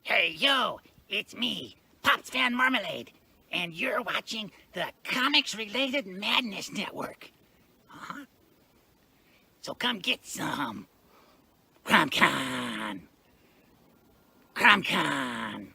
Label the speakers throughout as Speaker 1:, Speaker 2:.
Speaker 1: Hey, yo, it's me, Pops Van Marmalade, and you're watching the Comics-Related Madness Network. Uh-huh. So come get some. CromCon. CromCon.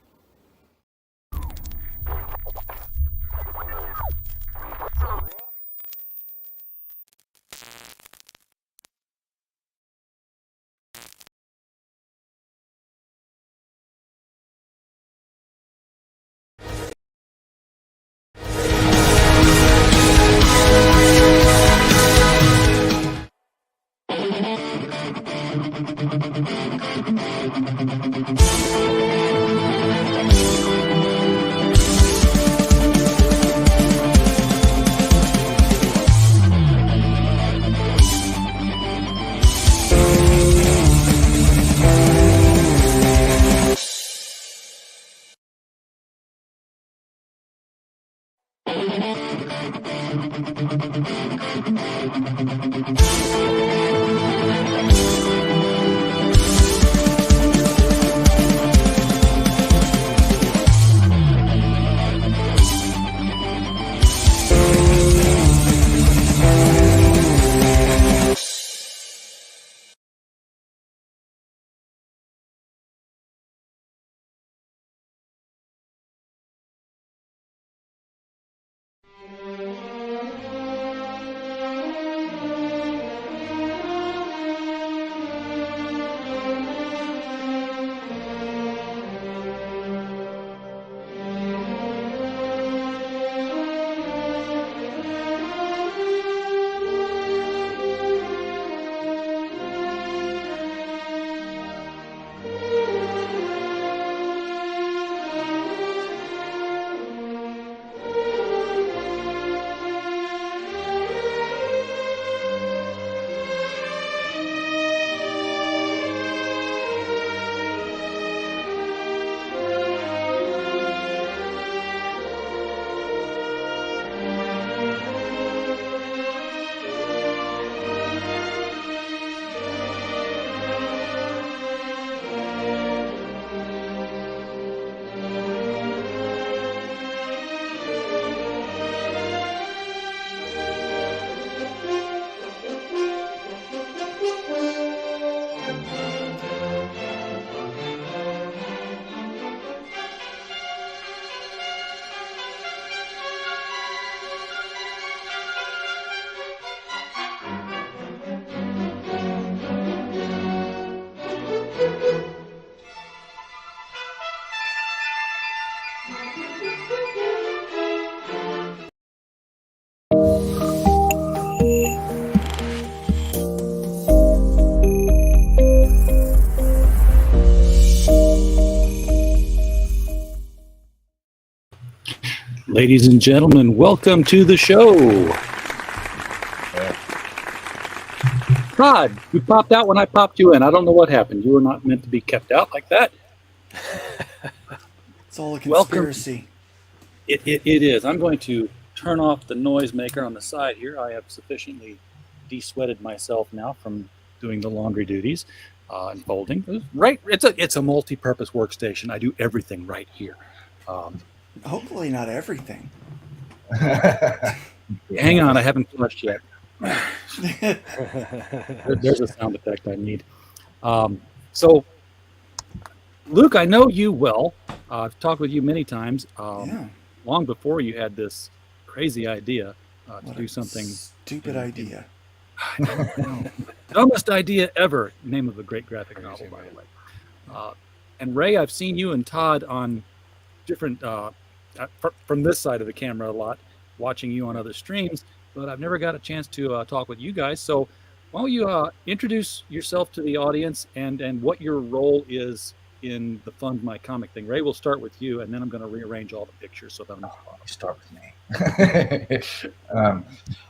Speaker 2: Ladies and gentlemen, welcome to the show. Todd, you popped out when I popped you in. I don't know what happened. You were not meant to be kept out like that.
Speaker 3: It's all a conspiracy.
Speaker 2: It is. I'm going to turn off the noisemaker on the side here. I have sufficiently de-sweated myself now from doing the laundry duties and folding. Right, it's a multi-purpose workstation. I do everything right here.
Speaker 3: Hopefully not everything.
Speaker 2: Hang on, I haven't flushed yet. There's a sound effect I need. So, Luke, I know you well. I've talked with you many times. Long before you had this crazy idea to do something.
Speaker 3: Stupid idea.
Speaker 2: I know. Dumbest idea ever. Name of a great graphic novel, by the way. And Ray, I've seen you and Todd on different from this side of the camera a lot, watching you on other streams, but I've never got a chance to talk with you guys. So why don't you introduce yourself to the audience and what your role is in the FundMyComic thing. Ray, we'll start with you, and then I'm going to rearrange all the pictures so that I'm not.
Speaker 4: Start with me.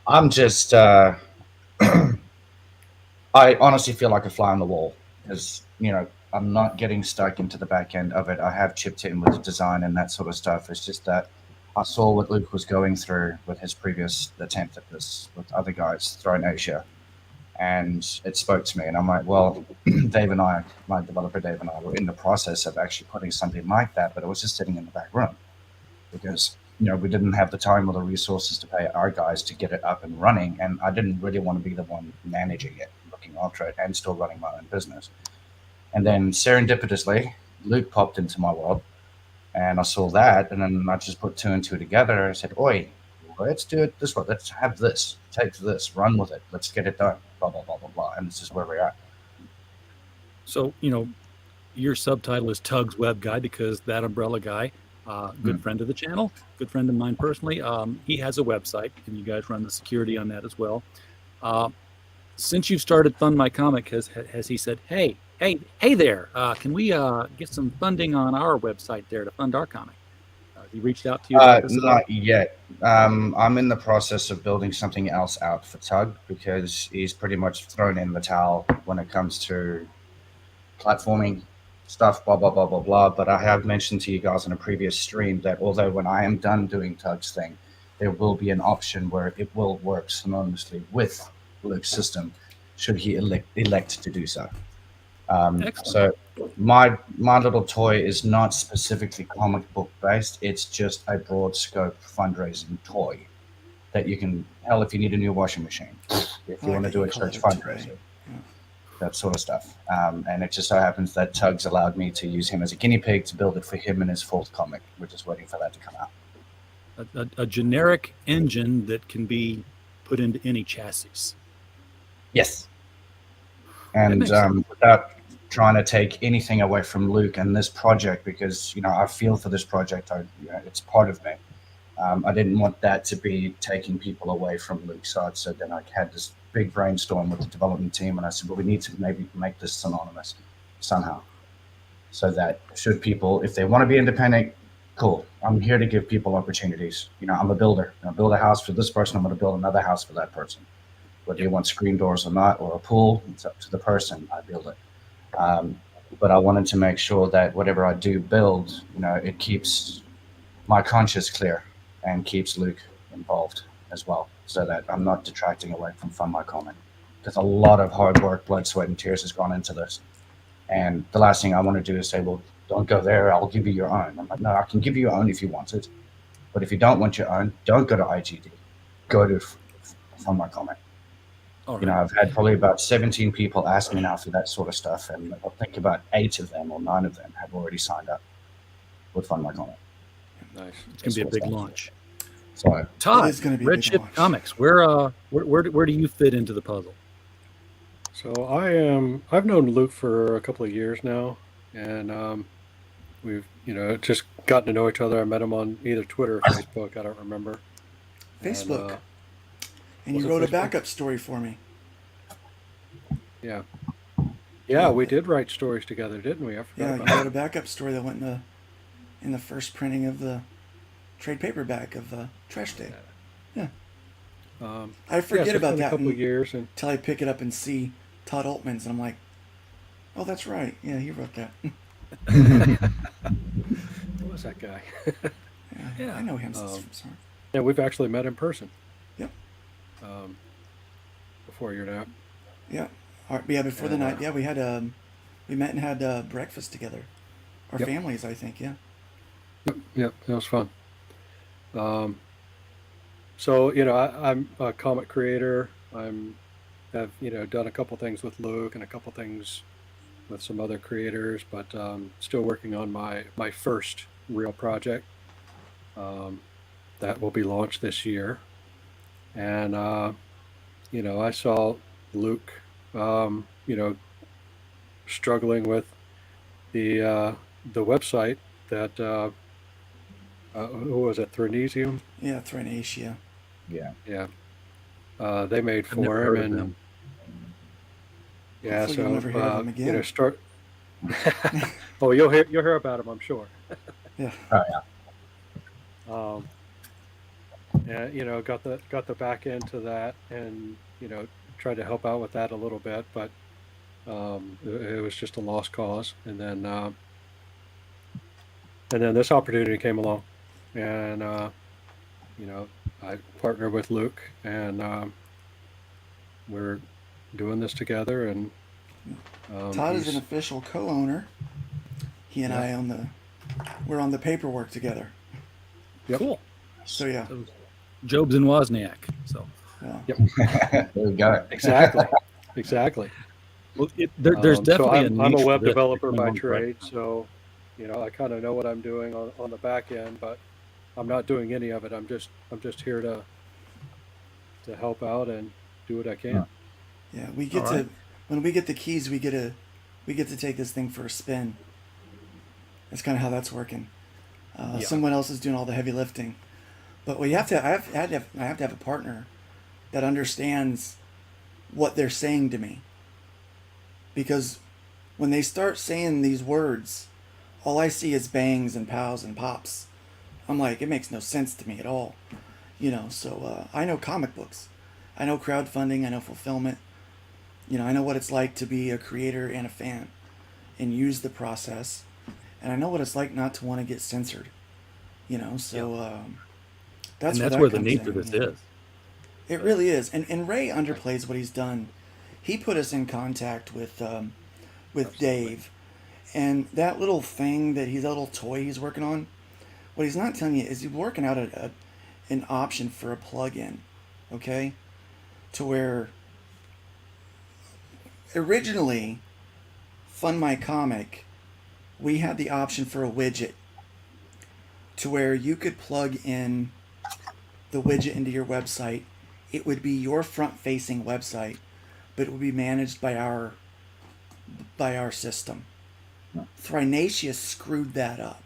Speaker 4: I'm just I honestly feel like a fly on the wall because, you know, I'm not getting stuck into the back end of it. I have chipped in with the design and that sort of stuff. It's just that I saw what Luke was going through with his previous attempt at this with other guys throughout Asia. And it spoke to me, and I'm like, well, Dave and I, my developer Dave and I, were in the process of actually putting something like that, but it was just sitting in the back room because we didn't have the time or the resources to pay our guys to get it up and running, and I didn't really want to be the one managing it, looking after it, and still running my own business. And then serendipitously, Luke popped into my world, and I saw that, and then I just put two and two together. I said, "Oi, let's do it this way. Let's have this. Take this. Run with it. Let's get it done." Blah blah blah blah blah. And this is where we're at.
Speaker 2: So, your subtitle is Tug's Web Guide because that umbrella guy, good friend of the channel, good friend of mine personally, he has a website, and you guys run the security on that as well. Since you've started FundMyComic, has he said, hey there, can we get some funding on our website there to fund our comic? He reached out to you?
Speaker 4: Not yet. I'm in the process of building something else out for Tug because he's pretty much thrown in the towel when it comes to platforming stuff, blah, blah, blah, blah, blah. But I have mentioned to you guys in a previous stream that although when I am done doing Tug's thing, there will be an option where it will work synonymously with Luke's system should he elect to do so. So my little toy is not specifically comic book based. It's just a broad scope fundraising toy that you can, hell, if you need a new washing machine, if you want to do a church fundraiser, that sort of stuff. And it just so happens that Tug's allowed me to use him as a guinea pig to build it for him in his fourth comic. We're just waiting for that to come out.
Speaker 2: A generic engine that can be put into any chassis.
Speaker 4: Yes. And without trying to take anything away from Luke and this project, because I feel for this project, it's part of me. I didn't want that to be taking people away from Luke's side. So then I had this big brainstorm with the development team, and I said, well, we need to maybe make this synonymous somehow, so that should people, if they want to be independent, cool. I'm here to give people opportunities. I'm a builder. I build a house for this person. I'm going to build another house for that person. Whether you want screen doors or not, or a pool, it's up to the person. I build it. But I wanted to make sure that whatever I do build, it keeps my conscience clear and keeps Luke involved as well, so that I'm not detracting away from FundMyComic. Because a lot of hard work, blood, sweat, and tears has gone into this. And the last thing I want to do is say, well, don't go there. I'll give you your own. I'm like, no, I can give you your own if you want it. But if you don't want your own, don't go to IGD. Go to FundMyComic. Right. I've had probably about 17 people ask me now for that sort of stuff, and I think about 8 of them or 9 of them have already signed up with FundMyComic.
Speaker 2: Nice. It's going to be a big launch.
Speaker 4: So,
Speaker 2: Todd, Redshift Comics, where do you fit into the puzzle?
Speaker 5: So I've known Luke for a couple of years now, and we've just gotten to know each other. I met him on either Twitter or Facebook. I don't remember.
Speaker 3: Facebook. And you wrote a backup story for me.
Speaker 5: Yeah, we did write stories together, didn't we? I forgot about
Speaker 3: you wrote a backup story that went in the first printing of the trade paperback of Trash Day. Yeah. I forget about that
Speaker 5: a couple of years
Speaker 3: until I pick it up and see Todd Altman's, and I'm like, oh, that's right. Yeah, he wrote that.
Speaker 5: Who was that guy?
Speaker 3: Yeah, I know him. Sorry.
Speaker 5: Yeah, we've actually met in person.
Speaker 3: Yep.
Speaker 5: Before your nap.
Speaker 3: Yeah. Before the night. Yeah, we met and had breakfast together. Our families, I think. Yeah.
Speaker 5: Yep. That was fun. So I'm a comic creator. Have done a couple things with Luke and a couple things with some other creators, but still working on my first real project that will be launched this year. And I saw Luke struggling with the website that who was it, Threnesium?
Speaker 3: Yeah, Threnasia.
Speaker 4: Yeah.
Speaker 5: They made for him, and
Speaker 3: Hopefully you'll never hear of them again.
Speaker 5: Start. Oh, you'll hear about him, I'm sure.
Speaker 3: Yeah.
Speaker 4: Oh yeah.
Speaker 5: And got the back end to that, and tried to help out with that a little bit, but it was just a lost cause. And then this opportunity came along, and I partnered with Luke, and we're doing this together. And
Speaker 3: Todd is an official co-owner. He and I we're on the paperwork together.
Speaker 2: Cool.
Speaker 3: So yeah.
Speaker 2: So, Jobs and Wozniak. So
Speaker 3: Yeah.
Speaker 4: There we go.
Speaker 5: exactly. Exactly.
Speaker 2: well, there's
Speaker 5: So
Speaker 2: definitely
Speaker 5: I'm
Speaker 2: a
Speaker 5: a
Speaker 2: niche
Speaker 5: web
Speaker 2: for this
Speaker 5: developer by
Speaker 2: going on right
Speaker 5: trade,
Speaker 2: now.
Speaker 5: so I kind of know what I'm doing on the back end, but I'm not doing any of it. I'm just here to help out and do what I can.
Speaker 3: Yeah, we get
Speaker 2: All right.
Speaker 3: when we get the keys, we get to take this thing for a spin. That's kind of how that's working.
Speaker 2: Yeah.
Speaker 3: Someone else is doing all the heavy lifting, but I have to have a partner that understands what they're saying to me. Because when they start saying these words, all I see is bangs and pows and pops. I'm like, it makes no sense to me at all. So I know comic books. I know crowdfunding. I know fulfillment. I know what it's like to be a creator and a fan and use the process. And I know what it's like not to want to get censored. That's
Speaker 2: And
Speaker 3: where
Speaker 2: that's where
Speaker 3: that
Speaker 2: the
Speaker 3: comes
Speaker 2: need
Speaker 3: in,
Speaker 2: for this
Speaker 3: yeah.
Speaker 2: is.
Speaker 3: It really is. And Ray underplays what he's done. He put us in contact with Dave. And that little thing that that little toy he's working on, what he's not telling you is he's working out an option for a plug-in, okay? To where originally, FundMyComic, we had the option for a widget to where you could plug in the widget into your website. It would be your front-facing website, but it would be managed by our system. Thrinacious screwed that up.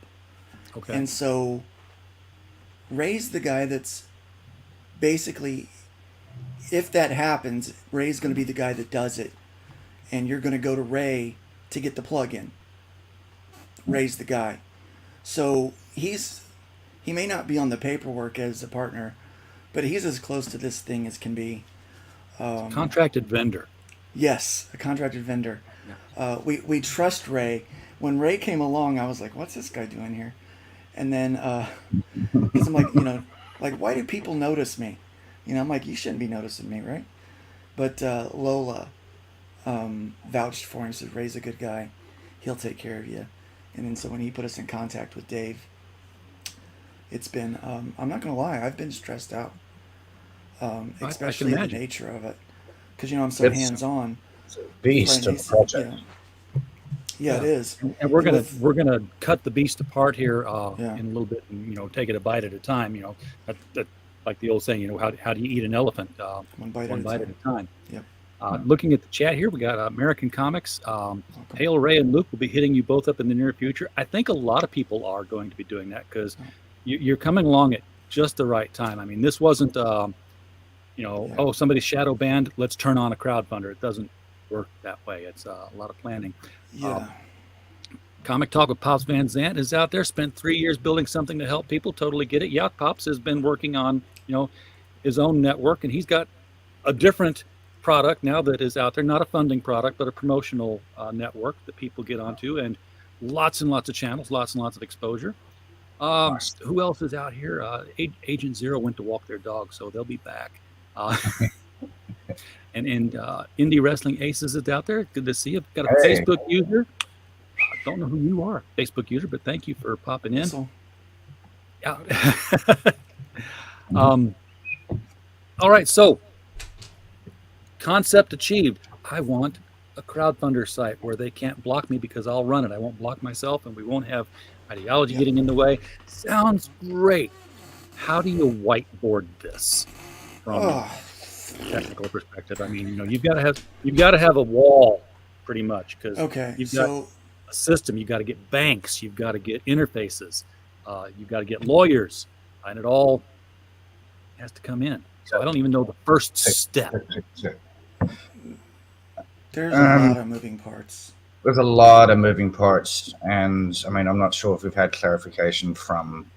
Speaker 2: Okay.
Speaker 3: And so Ray's the guy that's basically, if that happens, Ray's going to be the guy that does it. And you're going to go to Ray to get the plug-in. Ray's the guy. So he may not be on the paperwork as a partner, but he's as close to this thing as can be.
Speaker 2: Contracted vendor.
Speaker 3: Yes, a contracted vendor. We trust Ray. When Ray came along, I was like, what's this guy doing here? And then, because I'm like, why do people notice me? I'm like, you shouldn't be noticing me, right? But Lola vouched for him, said, Ray's a good guy. He'll take care of you. And then so when he put us in contact with Dave, it's been, I'm not going to lie, I've been stressed out. Especially the
Speaker 2: imagine.
Speaker 3: nature of it. Because, I'm so
Speaker 4: It's-
Speaker 3: hands-on.
Speaker 4: It's a beast of a
Speaker 3: Right,
Speaker 4: project.
Speaker 3: Yeah, it is.
Speaker 2: And we're gonna
Speaker 3: With-
Speaker 2: we're gonna cut the beast apart here
Speaker 3: Yeah.
Speaker 2: in a little bit, and take it a bite at a time. That like the old saying, how do you eat an elephant?
Speaker 3: One bite
Speaker 2: One
Speaker 3: at
Speaker 2: bite
Speaker 3: a
Speaker 2: at a
Speaker 3: time.
Speaker 2: time.
Speaker 3: Yep.
Speaker 2: Looking at the chat here, we got American Comics. Hale, Ray, and Luke will be hitting you both up in the near future. I think a lot of people are going to be doing that because you're coming along at just the right time. I mean, this wasn't, oh, somebody's shadow banned, let's turn on a crowdfunder. It doesn't work that way. It's a lot of planning.
Speaker 3: Yeah.
Speaker 2: Comic Talk with Pops Van Zandt is out there. Spent 3 years building something to help people. Totally get it. Yeah, Pops has been working on, his own network, and he's got a different product now that is out there. Not a funding product, but a promotional network that people get onto, and lots of channels, lots and lots of exposure. Who else is out here? Agent Zero went to walk their dog, so they'll be back. And Indie Wrestling Aces is out there. Good to see you. Got a
Speaker 4: Hey.
Speaker 2: Facebook user. I don't know who you are, Facebook user, but thank you for popping in.
Speaker 3: So,
Speaker 2: Yeah. All right. So, concept achieved. I want a crowdfunder site where they can't block me because I'll run it. I won't block myself, and we won't have ideology getting in the way. Sounds great. How do you whiteboard this from a technical perspective? I mean, you've got to have a wall, pretty much, because
Speaker 3: okay.
Speaker 2: you've got
Speaker 3: So,
Speaker 2: a system. You've got to get banks. You've got to get interfaces. You've got to get lawyers, and it all has to come in. So I don't even know the first step.
Speaker 3: there's a lot of moving parts.
Speaker 4: There's a lot of moving parts, and I mean, I'm not sure if we've had clarification from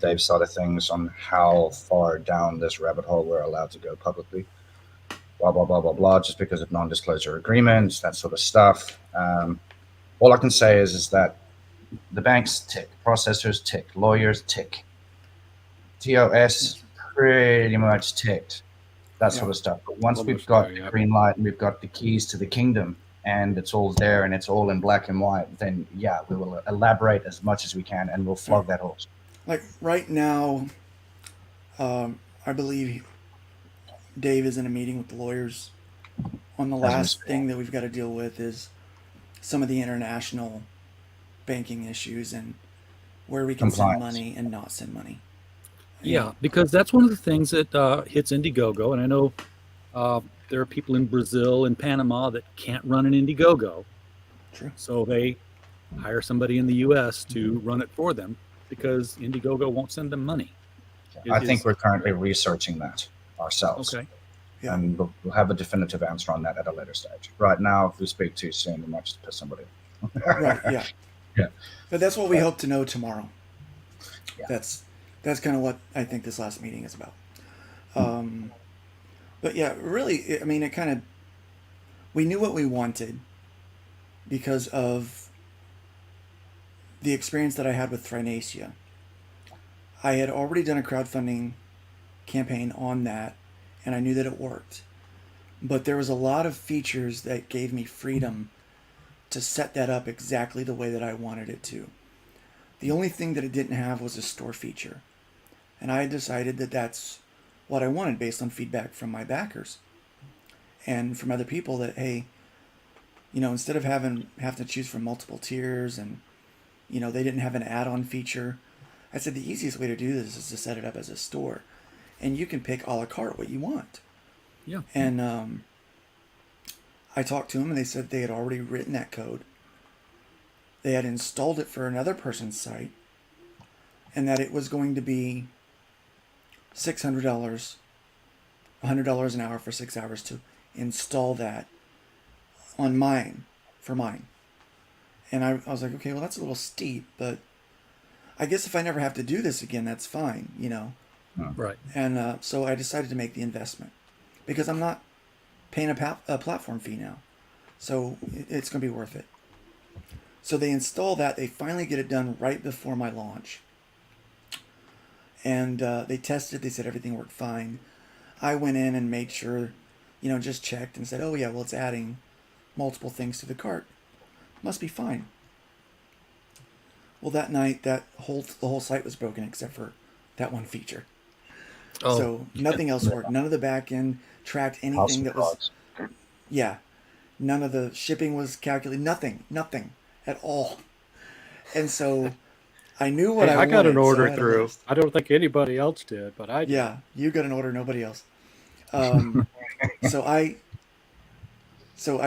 Speaker 4: Dave's side of things on how far down this rabbit hole we're allowed to go publicly. Blah, blah, blah, blah, blah, just because of non-disclosure agreements, that sort of stuff. All I can say is that the banks tick, processors tick, lawyers tick. TOS pretty much ticked. that
Speaker 3: Yeah.
Speaker 4: sort of stuff. But once we've
Speaker 5: Almost
Speaker 4: got
Speaker 5: there,
Speaker 4: the
Speaker 5: yeah.
Speaker 4: green light and we've got the keys to the kingdom and it's all there and it's all in black and white, then yeah, we will elaborate as much as we can and we'll flog that horse.
Speaker 3: Like right now, I believe Dave is in a meeting with the lawyers on the
Speaker 4: As we
Speaker 3: last
Speaker 4: speak.
Speaker 3: thing that we've got to deal with is some of the international banking issues and where we can send
Speaker 4: Compliance.
Speaker 3: money and not send money.
Speaker 2: Yeah, because that's one of the things that hits Indiegogo, and I know there are people in Brazil and Panama that can't run an Indiegogo,
Speaker 3: True.
Speaker 2: so they hire somebody in the U.S. to run it for them because Indiegogo won't send them money.
Speaker 4: I think we're currently researching that ourselves.
Speaker 2: Okay.
Speaker 3: Yeah.
Speaker 4: And we'll have a definitive answer on that at a later stage. Right now, if we speak too soon, we might just piss somebody off.
Speaker 3: Right. Yeah.
Speaker 4: Yeah.
Speaker 3: But that's what we hope to know tomorrow.
Speaker 4: Yeah.
Speaker 3: That's kind of what I think this last meeting is about. But yeah, really, I mean, it kind of, we knew what we wanted because of the experience that I had with Thrinacia. I had already done a crowdfunding campaign on that, and I knew that it worked. But there was a lot of features that gave me freedom to set that up exactly the way that I wanted it to. The only thing that it didn't have was a store feature. And I decided that that's what I wanted based on feedback from my backers and from other people that, hey, you know, instead of having to choose from multiple tiers and, you know, they didn't have an add-on feature, I said the easiest way to do this is to set it up as a store. And you can pick a la carte what you want.
Speaker 2: Yeah.
Speaker 3: And I talked to them and they said they had already written that code. They had installed it for another person's site and that it was going to be $600, $100 an hour for 6 hours to install that on mine, for mine. And I was like, okay, well, that's a little steep, but I guess if I never have to do this again, that's fine, you know.
Speaker 2: Right.
Speaker 3: And so I decided to make the investment because I'm not paying a platform fee now. So it's going to be worth it. So they install that. They finally get it done right before my launch. And they tested. They said everything worked fine. I went in and made sure, you know, just checked and said, oh, yeah, well, it's adding multiple things to the cart. Must be fine. Well, that night, the whole site was broken except for that one feature.
Speaker 2: Oh.
Speaker 3: So nothing else worked. None of the back end tracked anything that was... Yeah. None of the shipping was calculated. Nothing at all. And so I knew what I wanted.
Speaker 5: I got an
Speaker 3: so
Speaker 5: order
Speaker 3: I had a
Speaker 5: through.
Speaker 3: list.
Speaker 5: I don't think anybody else did, but I did.
Speaker 3: Yeah, you got an order, nobody else. So I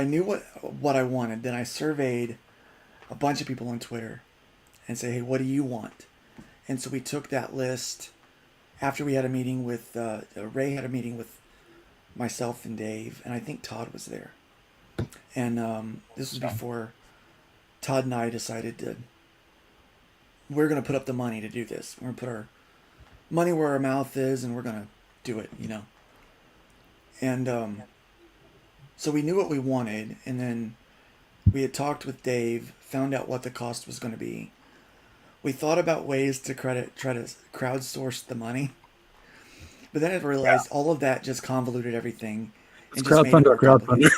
Speaker 3: knew what I wanted. Then I surveyed a bunch of people on Twitter and say, hey, what do you want? And so we took that list after we had a meeting with Ray had a meeting with myself and Dave, and I think Todd was there. And this was before Todd and I decided we're going to put up the money to do this. We're going to put our money where our mouth is, and we're going to do it, you know. And so we knew what we wanted, and then we had talked with Dave, found out what the cost was going to be. We thought about ways to try to crowdsource the money, but then I realized all of that just convoluted everything.
Speaker 2: It's crowdfunder.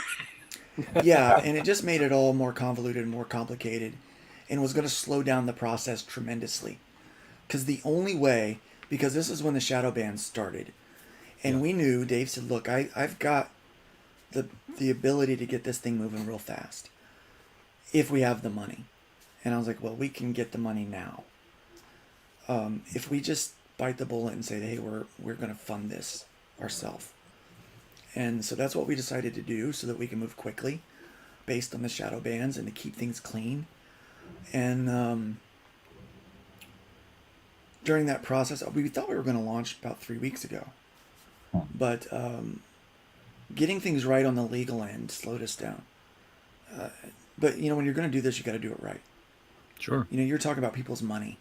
Speaker 3: Yeah, and it just made it all more convoluted and more complicated, and was going to slow down the process tremendously. Because the only way, because this is when the shadow ban started, and we knew, Dave said, look, I've got the ability to get this thing moving real fast if we have the money. And I was like, well, we can get the money now. If we just bite the bullet and say, hey, we're going to fund this ourselves. And so that's what we decided to do so that we can move quickly based on the shadow bans and to keep things clean. And during that process, we thought we were going to launch about 3 weeks ago. But getting things right on the legal end slowed us down. But, you know, when you're going to do this, you got to do it right.
Speaker 2: Sure.
Speaker 3: You know, you're talking about people's money,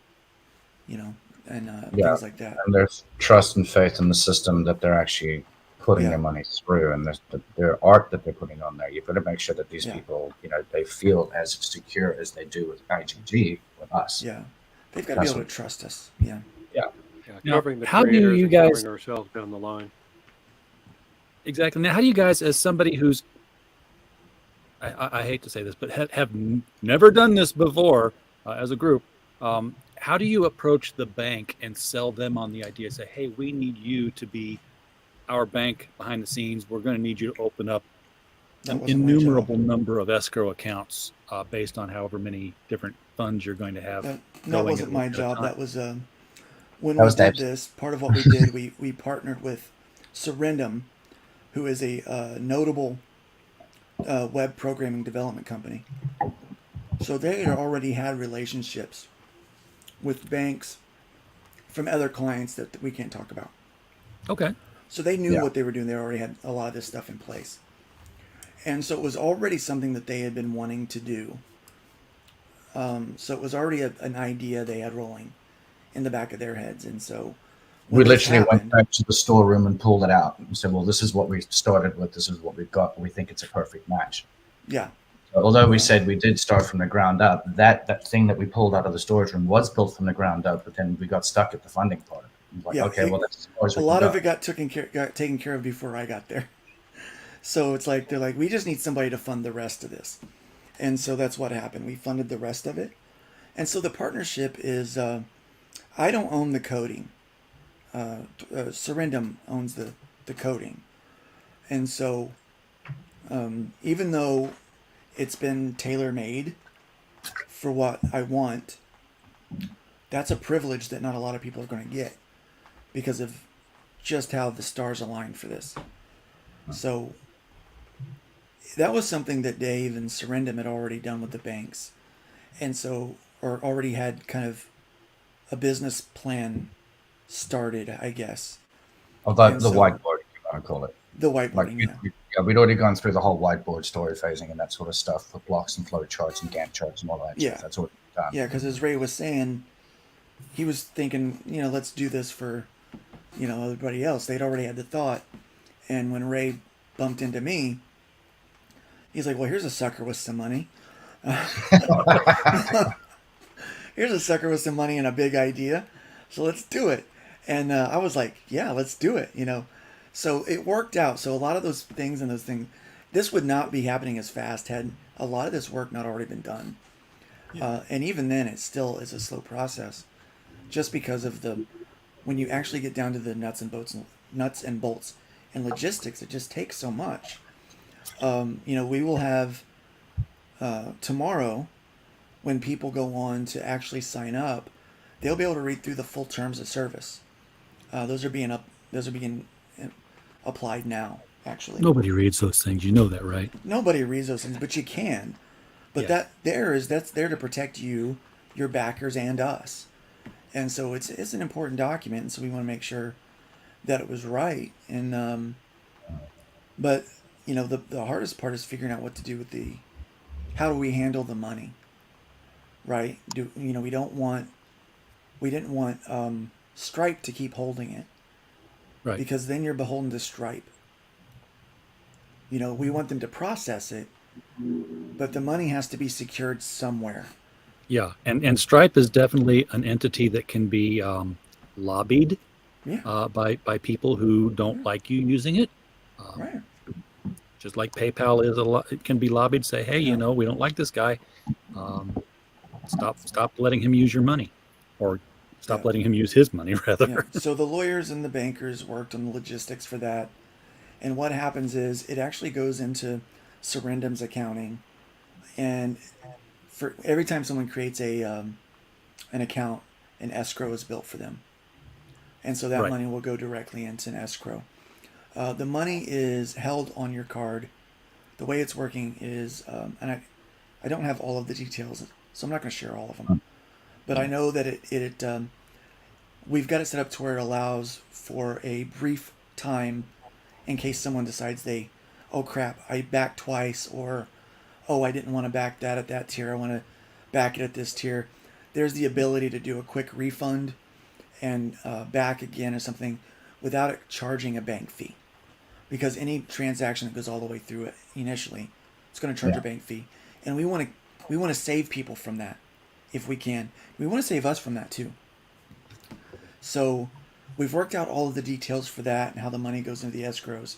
Speaker 3: you know, and
Speaker 4: Yeah,
Speaker 3: things like that.
Speaker 4: and there's trust and faith in the system that they're actually putting
Speaker 3: Yeah.
Speaker 4: their money through, and their art that they're putting on there. You've got to make sure that these
Speaker 3: Yeah.
Speaker 4: people, you know, they feel as secure as they do with IGG with us.
Speaker 3: Yeah. They've got to be
Speaker 4: That's
Speaker 3: able
Speaker 4: what-
Speaker 3: to trust us. Yeah.
Speaker 5: Yeah,
Speaker 2: Now,
Speaker 5: covering the
Speaker 2: how do
Speaker 5: creators
Speaker 2: you
Speaker 5: and
Speaker 2: guys-
Speaker 5: covering ourselves down the line.
Speaker 2: Exactly. Now, how do you guys, as somebody who's, I hate to say this, but have never done this before as a group, how do you approach the bank and sell them on the idea? Say, hey, we need you to be our bank behind the scenes. We're going to need you to open up
Speaker 3: That
Speaker 2: an
Speaker 3: wasn't my job.
Speaker 2: innumerable number of escrow accounts based on however many different funds you're going to have.
Speaker 3: That wasn't my job. That was when
Speaker 4: That
Speaker 3: we
Speaker 4: was
Speaker 3: did
Speaker 4: Dave's.
Speaker 3: this. Part of what we did, we partnered with Serendum, who is a notable web programming development company. So they had already had relationships with banks from other clients that we can't talk about.
Speaker 2: Okay.
Speaker 3: So they knew
Speaker 4: Yeah.
Speaker 3: what they were doing. They already had a lot of this stuff in place. And so it was already something that they had been wanting to do. So it was already an idea they had rolling in the back of their heads. And so
Speaker 4: We
Speaker 3: when this
Speaker 4: literally went
Speaker 3: happened,
Speaker 4: back to the storeroom and pulled it out and said, well, this is what we started with. This is what we've got. We think it's a perfect match.
Speaker 3: yeah,
Speaker 4: So although we said we did start from the ground up, that thing that we pulled out of the storage room was built from the ground up, but then we got stuck at the funding part. It was like,
Speaker 3: Yeah,
Speaker 4: okay, well, that's as far as
Speaker 3: a
Speaker 4: we
Speaker 3: lot
Speaker 4: can
Speaker 3: of
Speaker 4: go.
Speaker 3: it got taken care of before I got there. So it's like they're like, we just need somebody to fund the rest of this, and so that's what happened. We funded the rest of it, and so the partnership is I don't own the coding. Serendum owns the coding, and so even though it's been tailor made for what I want, that's a privilege that not a lot of people are going to get because of just how the stars aligned for this. So that was something that Dave and Serendum had already done with the banks, and so or already had kind of a business plan started, I guess.
Speaker 4: Although
Speaker 3: And
Speaker 4: the
Speaker 3: so-
Speaker 4: whiteboard, if you want to call it.
Speaker 3: The
Speaker 4: Like,
Speaker 3: whiteboarding, yeah.
Speaker 4: yeah, we'd already gone through the whole whiteboard story phasing and that sort of stuff with blocks and flow charts and Gantt charts and all that
Speaker 3: Yeah.
Speaker 4: stuff. That's what we've done.
Speaker 3: Yeah, because as Ray was saying, he was thinking, let's do this for, everybody else. They'd already had the thought. And when Ray bumped into me, he's like, well, here's a sucker with some money. Here's a sucker with some money and a big idea. So let's do it. And I was like, yeah, let's do it, So it worked out. So a lot of those things, this would not be happening as fast had a lot of this work not already been done. And even then, it still is a slow process, just because of when you actually get down to the nuts and bolts and logistics, it just takes so much. We will have tomorrow, when people go on to actually sign up, they'll be able to read through the full terms of service. Those are being applied now. Actually,
Speaker 2: Nobody reads those things. You know that, right?
Speaker 3: nobody reads those things, but you can. But
Speaker 2: Yeah.
Speaker 3: that's there to protect you, your backers, and us. And so it's an important document, and so we want to make sure that it was right. And but the hardest part is figuring out what to do with how do we handle the money, right? We didn't want Stripe to keep holding it,
Speaker 2: Right.
Speaker 3: because then you're beholden to Stripe. We want them to process it, but the money has to be secured somewhere.
Speaker 2: Yeah. And Stripe is definitely an entity that can be lobbied
Speaker 3: Yeah,
Speaker 2: by people who don't like you using it.
Speaker 3: right.
Speaker 2: Just like PayPal is it can be lobbied. Say, hey, we don't like this guy. Stop letting him use your money, or stop letting him use his money rather.
Speaker 3: Yeah. So the lawyers and the bankers worked on the logistics for that. And what happens is it actually goes into Serendum's accounting. And for every time someone creates an account, an escrow is built for them. And so that
Speaker 2: Right.
Speaker 3: money will go directly into an escrow. The money is held on your card. The way it's working is, and I don't have all of the details, so I'm not going to share all of them. But I know that we've got it set up to where it allows for a brief time in case someone decides oh crap, I backed twice, or oh, I didn't want to back that at that tier, I want to back it at this tier. There's the ability to do a quick refund and back again or something without it charging a bank fee. Because any transaction that goes all the way through it initially, it's going to charge a bank fee. And we want to save people from that if we can. We want to save us from that too. So we've worked out all of the details for that and how the money goes into the escrows.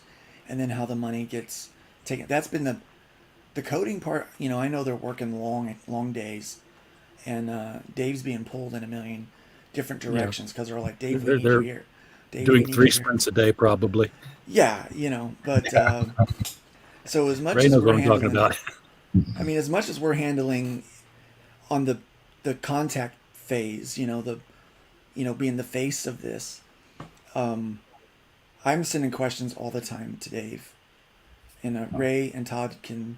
Speaker 3: and then how the money gets taken. That's been the coding part. I know they're working long days, and Dave's being pulled in a million different directions because they're like, Dave, we need you here. Dave,
Speaker 2: doing 3 sprints a day probably.
Speaker 3: Yeah, but so as much
Speaker 2: Ray
Speaker 3: as
Speaker 2: knows
Speaker 3: we're
Speaker 2: what I'm talking
Speaker 3: handling,
Speaker 2: about.
Speaker 3: I mean, as much as we're handling on the contact phase, being the face of this, I'm sending questions all the time to Dave, and Ray and Todd can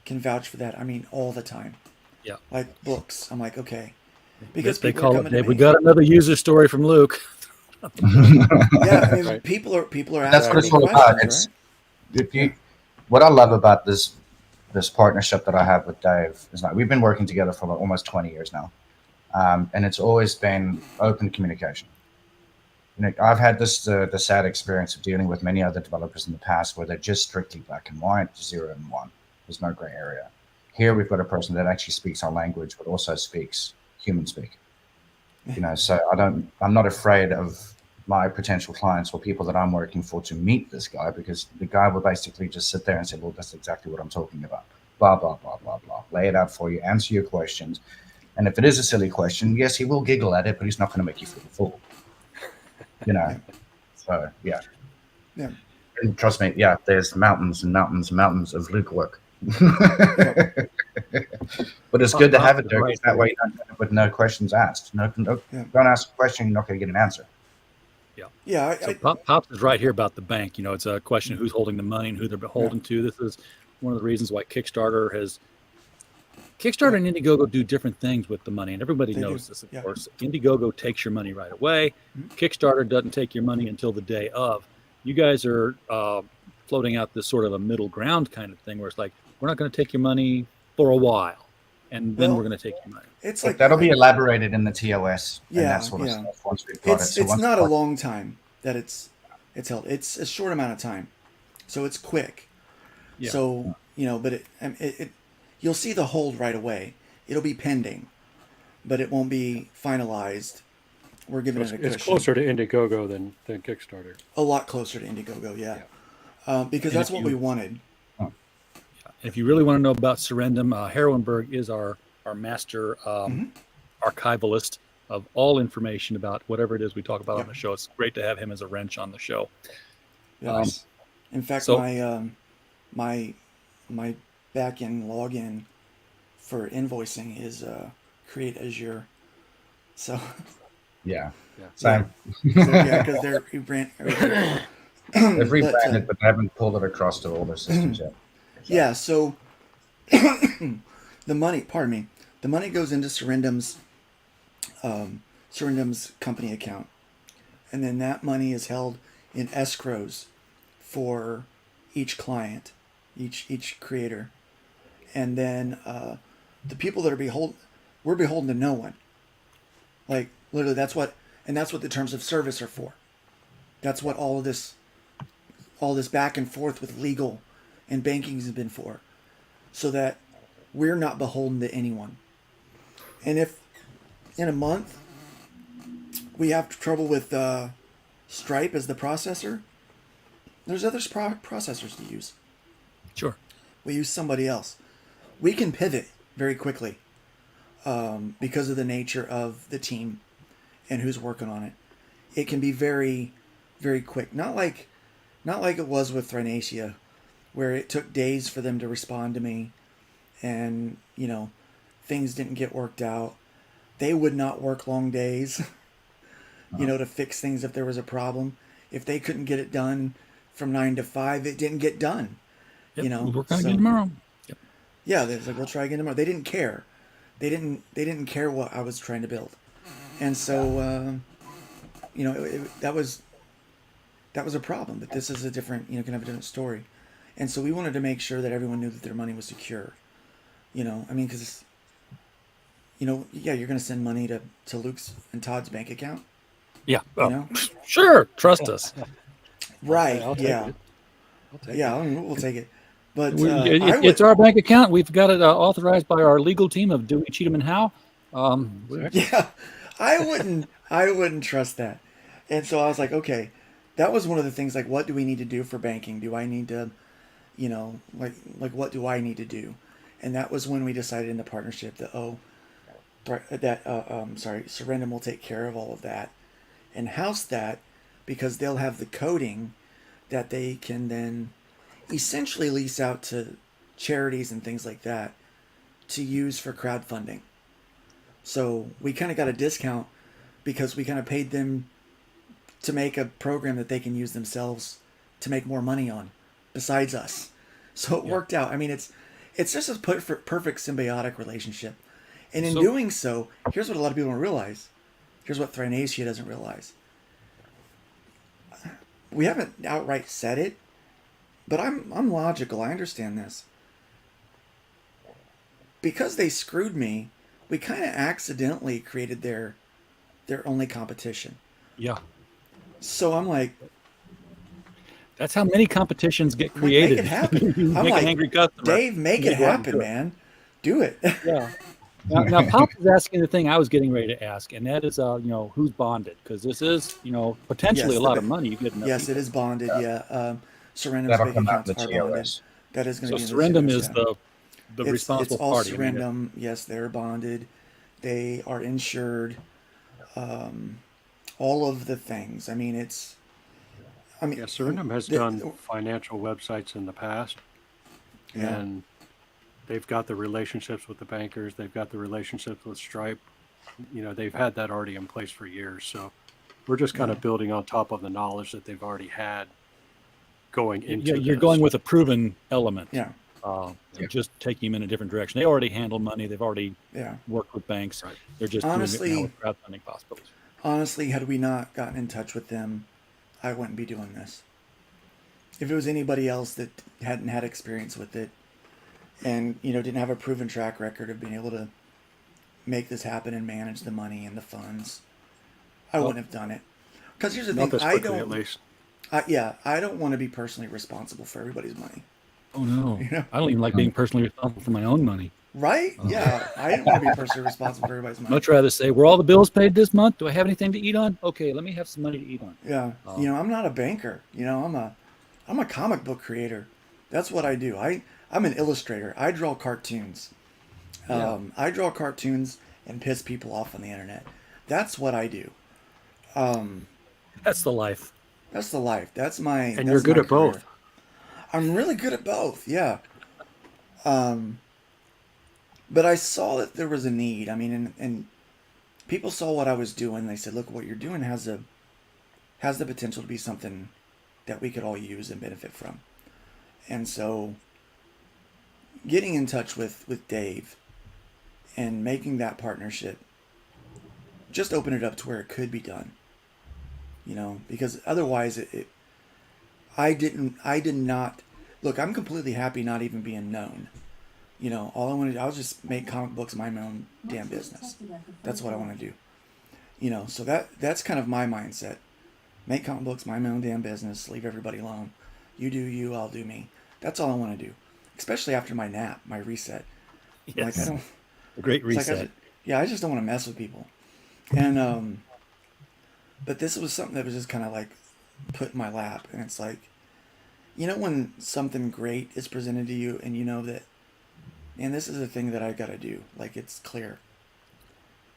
Speaker 3: vouch for that. I mean, all the time.
Speaker 2: Yeah.
Speaker 3: Like books. I'm like, okay, because
Speaker 2: they
Speaker 3: people are
Speaker 2: call it,
Speaker 3: coming to
Speaker 2: Dave,
Speaker 3: me.
Speaker 2: we got another user story from Luke.
Speaker 3: Yeah, I mean,
Speaker 5: Right.
Speaker 3: people are
Speaker 4: That's
Speaker 3: asking
Speaker 4: what
Speaker 3: me
Speaker 4: it's all about.
Speaker 3: questions, right?
Speaker 4: What I love about this partnership that I have with Dave is that we've been working together for almost 20 years now, and it's always been open communication. I've had the sad experience of dealing with many other developers in the past where they're just strictly black and white, 0 and 1. There's no gray area. Here we've got a person that actually speaks our language, but also speaks human speak. So I'm not afraid of my potential clients or people that I'm working for to meet this guy, because the guy will basically just sit there and say, well, that's exactly what I'm talking about. Blah, blah, blah, blah, blah. Lay it out for you, answer your questions. And if it is a silly question, yes, he will giggle at it, but he's not going to make you feel a fool. So, yeah.
Speaker 3: Yeah.
Speaker 4: And trust me, there's mountains and mountains and mountains of Luke work. But it's good to have it there, because that way you don't end up with no questions asked. Don't ask a question, you're not going to get an answer.
Speaker 3: Yeah.
Speaker 2: So Pops is right here about the bank. It's a question of who's holding the money and who they're beholden to. This is one of the reasons why Kickstarter and Indiegogo do different things with the money, and everybody knows this, of course. Indiegogo takes your money right away. Kickstarter doesn't take your money until the day of. You guys are floating out this sort of a middle ground kind of thing, where it's like, we're not going to take your money for a while, and then we're going to take your money.
Speaker 3: It's like
Speaker 4: that'll be elaborated in the TOS.
Speaker 3: Yeah,
Speaker 4: and that sort of stuff once we've got it.
Speaker 3: It's not a long time that it's held. It's a short amount of time, so it's quick.
Speaker 2: Yeah.
Speaker 3: So but it you'll see the hold right away. It'll be pending, but it won't be finalized. We're giving it a cushion.
Speaker 5: It's closer to Indiegogo than Kickstarter.
Speaker 3: A lot closer to Indiegogo, because that's what we wanted.
Speaker 2: If you really want to know about Serendum, Harrowenberg is our master archivalist of all information about whatever it is we talk about on the show. It's great to have him as a wrench on the show.
Speaker 3: Yes. In fact, my back-end login for invoicing is Create Azure. So
Speaker 4: same.
Speaker 3: Because they're
Speaker 4: they've rebranded, but they haven't pulled it across to all their systems yet.
Speaker 3: Yeah, so the money goes into Serendum's company account, and then that money is held in escrows for each client, each creator, and then the people that are we're beholden to no one. Like literally, that's what the terms of service are for. That's what all this back and forth with legal and banking has been for, so that we're not beholden to anyone. And if in a month we have trouble with Stripe as the processor, there's other processors to use.
Speaker 2: Sure.
Speaker 3: We use somebody else. We can pivot very quickly because of the nature of the team and who's working on it. It can be very, very quick. Not like it was with Thrinacia, where it took days for them to respond to me, and things didn't get worked out. They would not work long days, to fix things if there was a problem. If they couldn't get it done from 9 to 5, it didn't get done.
Speaker 2: We'll work on it again tomorrow. Yep.
Speaker 3: Yeah, they're like, we'll try again tomorrow. They didn't care. They didn't care what I was trying to build, and so that was a problem. But this is a different, can have a different story. And so we wanted to make sure that everyone knew that their money was secure. Because, you're going to send money to Luke's and Todd's bank account.
Speaker 2: Yeah. Sure. Trust us.
Speaker 3: Right.
Speaker 5: I'll take it.
Speaker 3: We'll take it. But
Speaker 2: it's our bank account. We've got it authorized by our legal team of Dewey, Cheatham, and Howe.
Speaker 3: I wouldn't trust that. And so I was like, okay, that was one of the things, like, what do we need to do for banking? Do I need to, like what do I need to do? And that was when we decided in the partnership that, Surrendum will take care of all of that and house that, because they'll have the coding that they can then essentially lease out to charities and things like that to use for crowdfunding. So we kind of got a discount because we kind of paid them to make a program that they can use themselves to make more money on besides us. So it worked out. I mean, it's just a perfect symbiotic relationship. And in doing so, here's what a lot of people don't realize. Here's what Thrinacia doesn't realize. We haven't outright said it, but I'm logical. I understand this. Because they screwed me, we kind of accidentally created their only competition.
Speaker 2: Yeah.
Speaker 3: So I'm like,
Speaker 2: that's how many competitions get created.
Speaker 3: Make it happen. I'm like, angry customer. Dave, make it happen, man. Do it.
Speaker 2: Yeah. Now, Pop is asking the thing I was getting ready to ask, and that is, who's bonded? Because this is, potentially a lot of money. You get
Speaker 3: yes,
Speaker 2: people.
Speaker 3: It is bonded. Yeah. Surrendum's bank accounts are bonded. That is going to be.
Speaker 2: So Surrendum is the responsible
Speaker 3: it's all
Speaker 2: party.
Speaker 3: Surrendum. Yes, they're bonded. They are insured. All of the things. I mean,
Speaker 5: Surrendum has done financial websites in the past, and they've got the relationships with the bankers. They've got the relationships with Stripe. They've had that already in place for years. So we're just kind of building on top of the knowledge that they've already had going into.
Speaker 2: You're going with a proven element.
Speaker 3: Yeah.
Speaker 2: Just taking them in a different direction. They already handle money. They've already worked with banks. Right. They're just doing it now with crowdfunding possibilities.
Speaker 3: Honestly, had we not gotten in touch with them, I wouldn't be doing this. If it was anybody else that hadn't had experience with it and, didn't have a proven track record of being able to make this happen and manage the money and the funds, I wouldn't have done it. Because here's the thing, I don't want to be personally responsible for everybody's money.
Speaker 2: Oh, no. I don't even like being personally responsible for my own money.
Speaker 3: Right? Yeah. I didn't want to be personally responsible for everybody's money.
Speaker 2: Much rather say, were all the bills paid this month? Do I have anything to eat on? Okay, let me have some money to eat on.
Speaker 3: Yeah. I'm not a banker. I'm a comic book creator. That's what I do. I'm an illustrator. I draw cartoons. I draw cartoons and piss people off on the internet. That's what I do.
Speaker 2: That's the life.
Speaker 3: That's the life. That's my.
Speaker 5: And you're good at both.
Speaker 3: I'm really good at both. Yeah. But I saw that there was a need. I mean, and people saw what I was doing. They said, "Look, what you're doing has the potential to be something that we could all use and benefit from." And so, getting in touch with Dave and making that partnership just opened it up to where it could be done. Because otherwise, I did not. Look, I'm completely happy not even being known. All I want to do, I'll just make comic books my own damn business. That's what I want to do. So that's kind of my mindset. Make comic books my own damn business. Leave everybody alone. You do you, I'll do me. That's all I want to do. Especially after my nap, my reset.
Speaker 2: Yes. A great reset.
Speaker 3: I just don't want to mess with people. And but this was something that was just kind of like put in my lap, and it's like, when something great is presented to you, and that. And this is a thing that I got to do. Like, it's clear.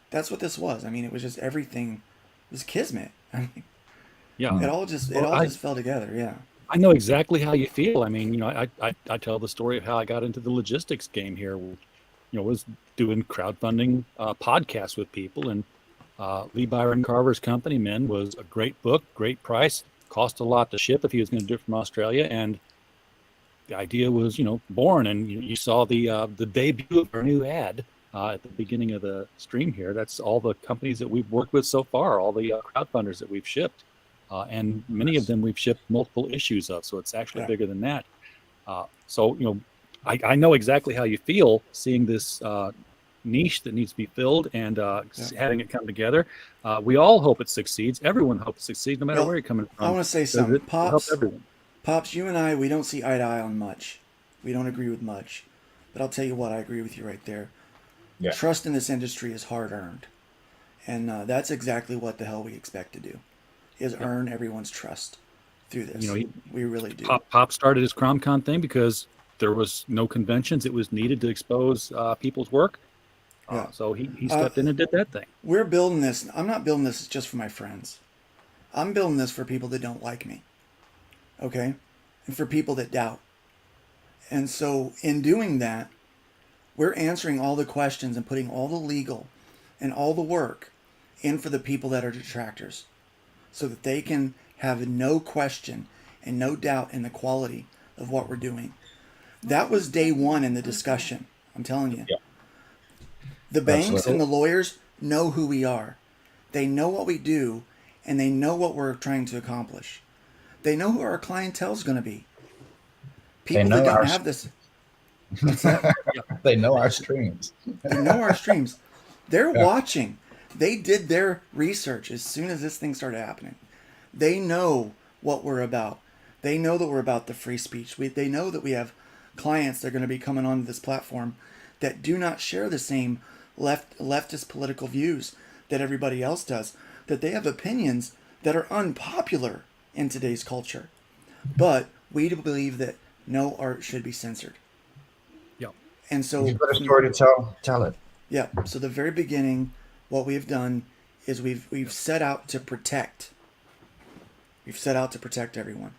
Speaker 3: That's what this was. I mean, it was just everything. It was kismet. I mean, it all just fell together. Yeah.
Speaker 2: I know exactly how you feel. I mean, I tell the story of how I got into the logistics game here. Was doing crowdfunding podcasts with people, and Lee Byron Carver's company, Men, was a great book, great price, cost a lot to ship if he was going to do it from Australia, and the idea was, born, and you saw the debut of our new ad at the beginning of the stream here. That's all the companies that we've worked with so far, all the crowdfunders that we've shipped, and many of them we've shipped multiple issues of. So it's actually bigger than that. So I know exactly how you feel seeing this niche that needs to be filled and having it come together. We all hope it succeeds. Everyone hopes it succeeds, no matter where you're coming from.
Speaker 3: I want to say something.
Speaker 2: Help everyone.
Speaker 3: Pops, you and I, we don't see eye to eye on much. We don't agree with much. But I'll tell you what, I agree with you right there. Yeah. Trust in this industry is hard-earned. And that's exactly what the hell we expect to do, is earn everyone's trust. through this.
Speaker 2: You know,
Speaker 3: We really do.
Speaker 2: Pop started his CromCon thing because there was no conventions. It was needed to expose people's work.
Speaker 3: Yeah.
Speaker 2: So he stepped in and did that thing.
Speaker 3: We're building this. I'm not building this just for my friends. I'm building this for people that don't like me. Okay? And for people that doubt. And so in doing that, we're answering all the questions and putting all the legal and all the work in for the people that are detractors, so that they can have no question and no doubt in the quality of what we're doing. That was day one in the discussion. I'm telling you.
Speaker 4: Yeah.
Speaker 3: The banks
Speaker 4: Absolutely.
Speaker 3: and the lawyers know who we are. They know what we do, and they know what we're trying to accomplish. They know who our clientele is going to be. People
Speaker 4: know
Speaker 3: that don't
Speaker 4: our-
Speaker 3: have this.
Speaker 4: They know our streams.
Speaker 3: They know our streams. They're
Speaker 4: Yeah.
Speaker 3: watching. They did their research as soon as this thing started happening. They know what we're about. They know that we're about the free speech. They know that we have clients that are going to be coming onto this platform that do not share the same leftist political views that everybody else does, that they have opinions that are unpopular in today's culture. But we do believe that no art should be censored.
Speaker 2: Yeah.
Speaker 3: And so
Speaker 4: You've got a story to tell. Tell it.
Speaker 3: yeah. So the very beginning, what we've done is we've set out to protect. We've set out to protect everyone.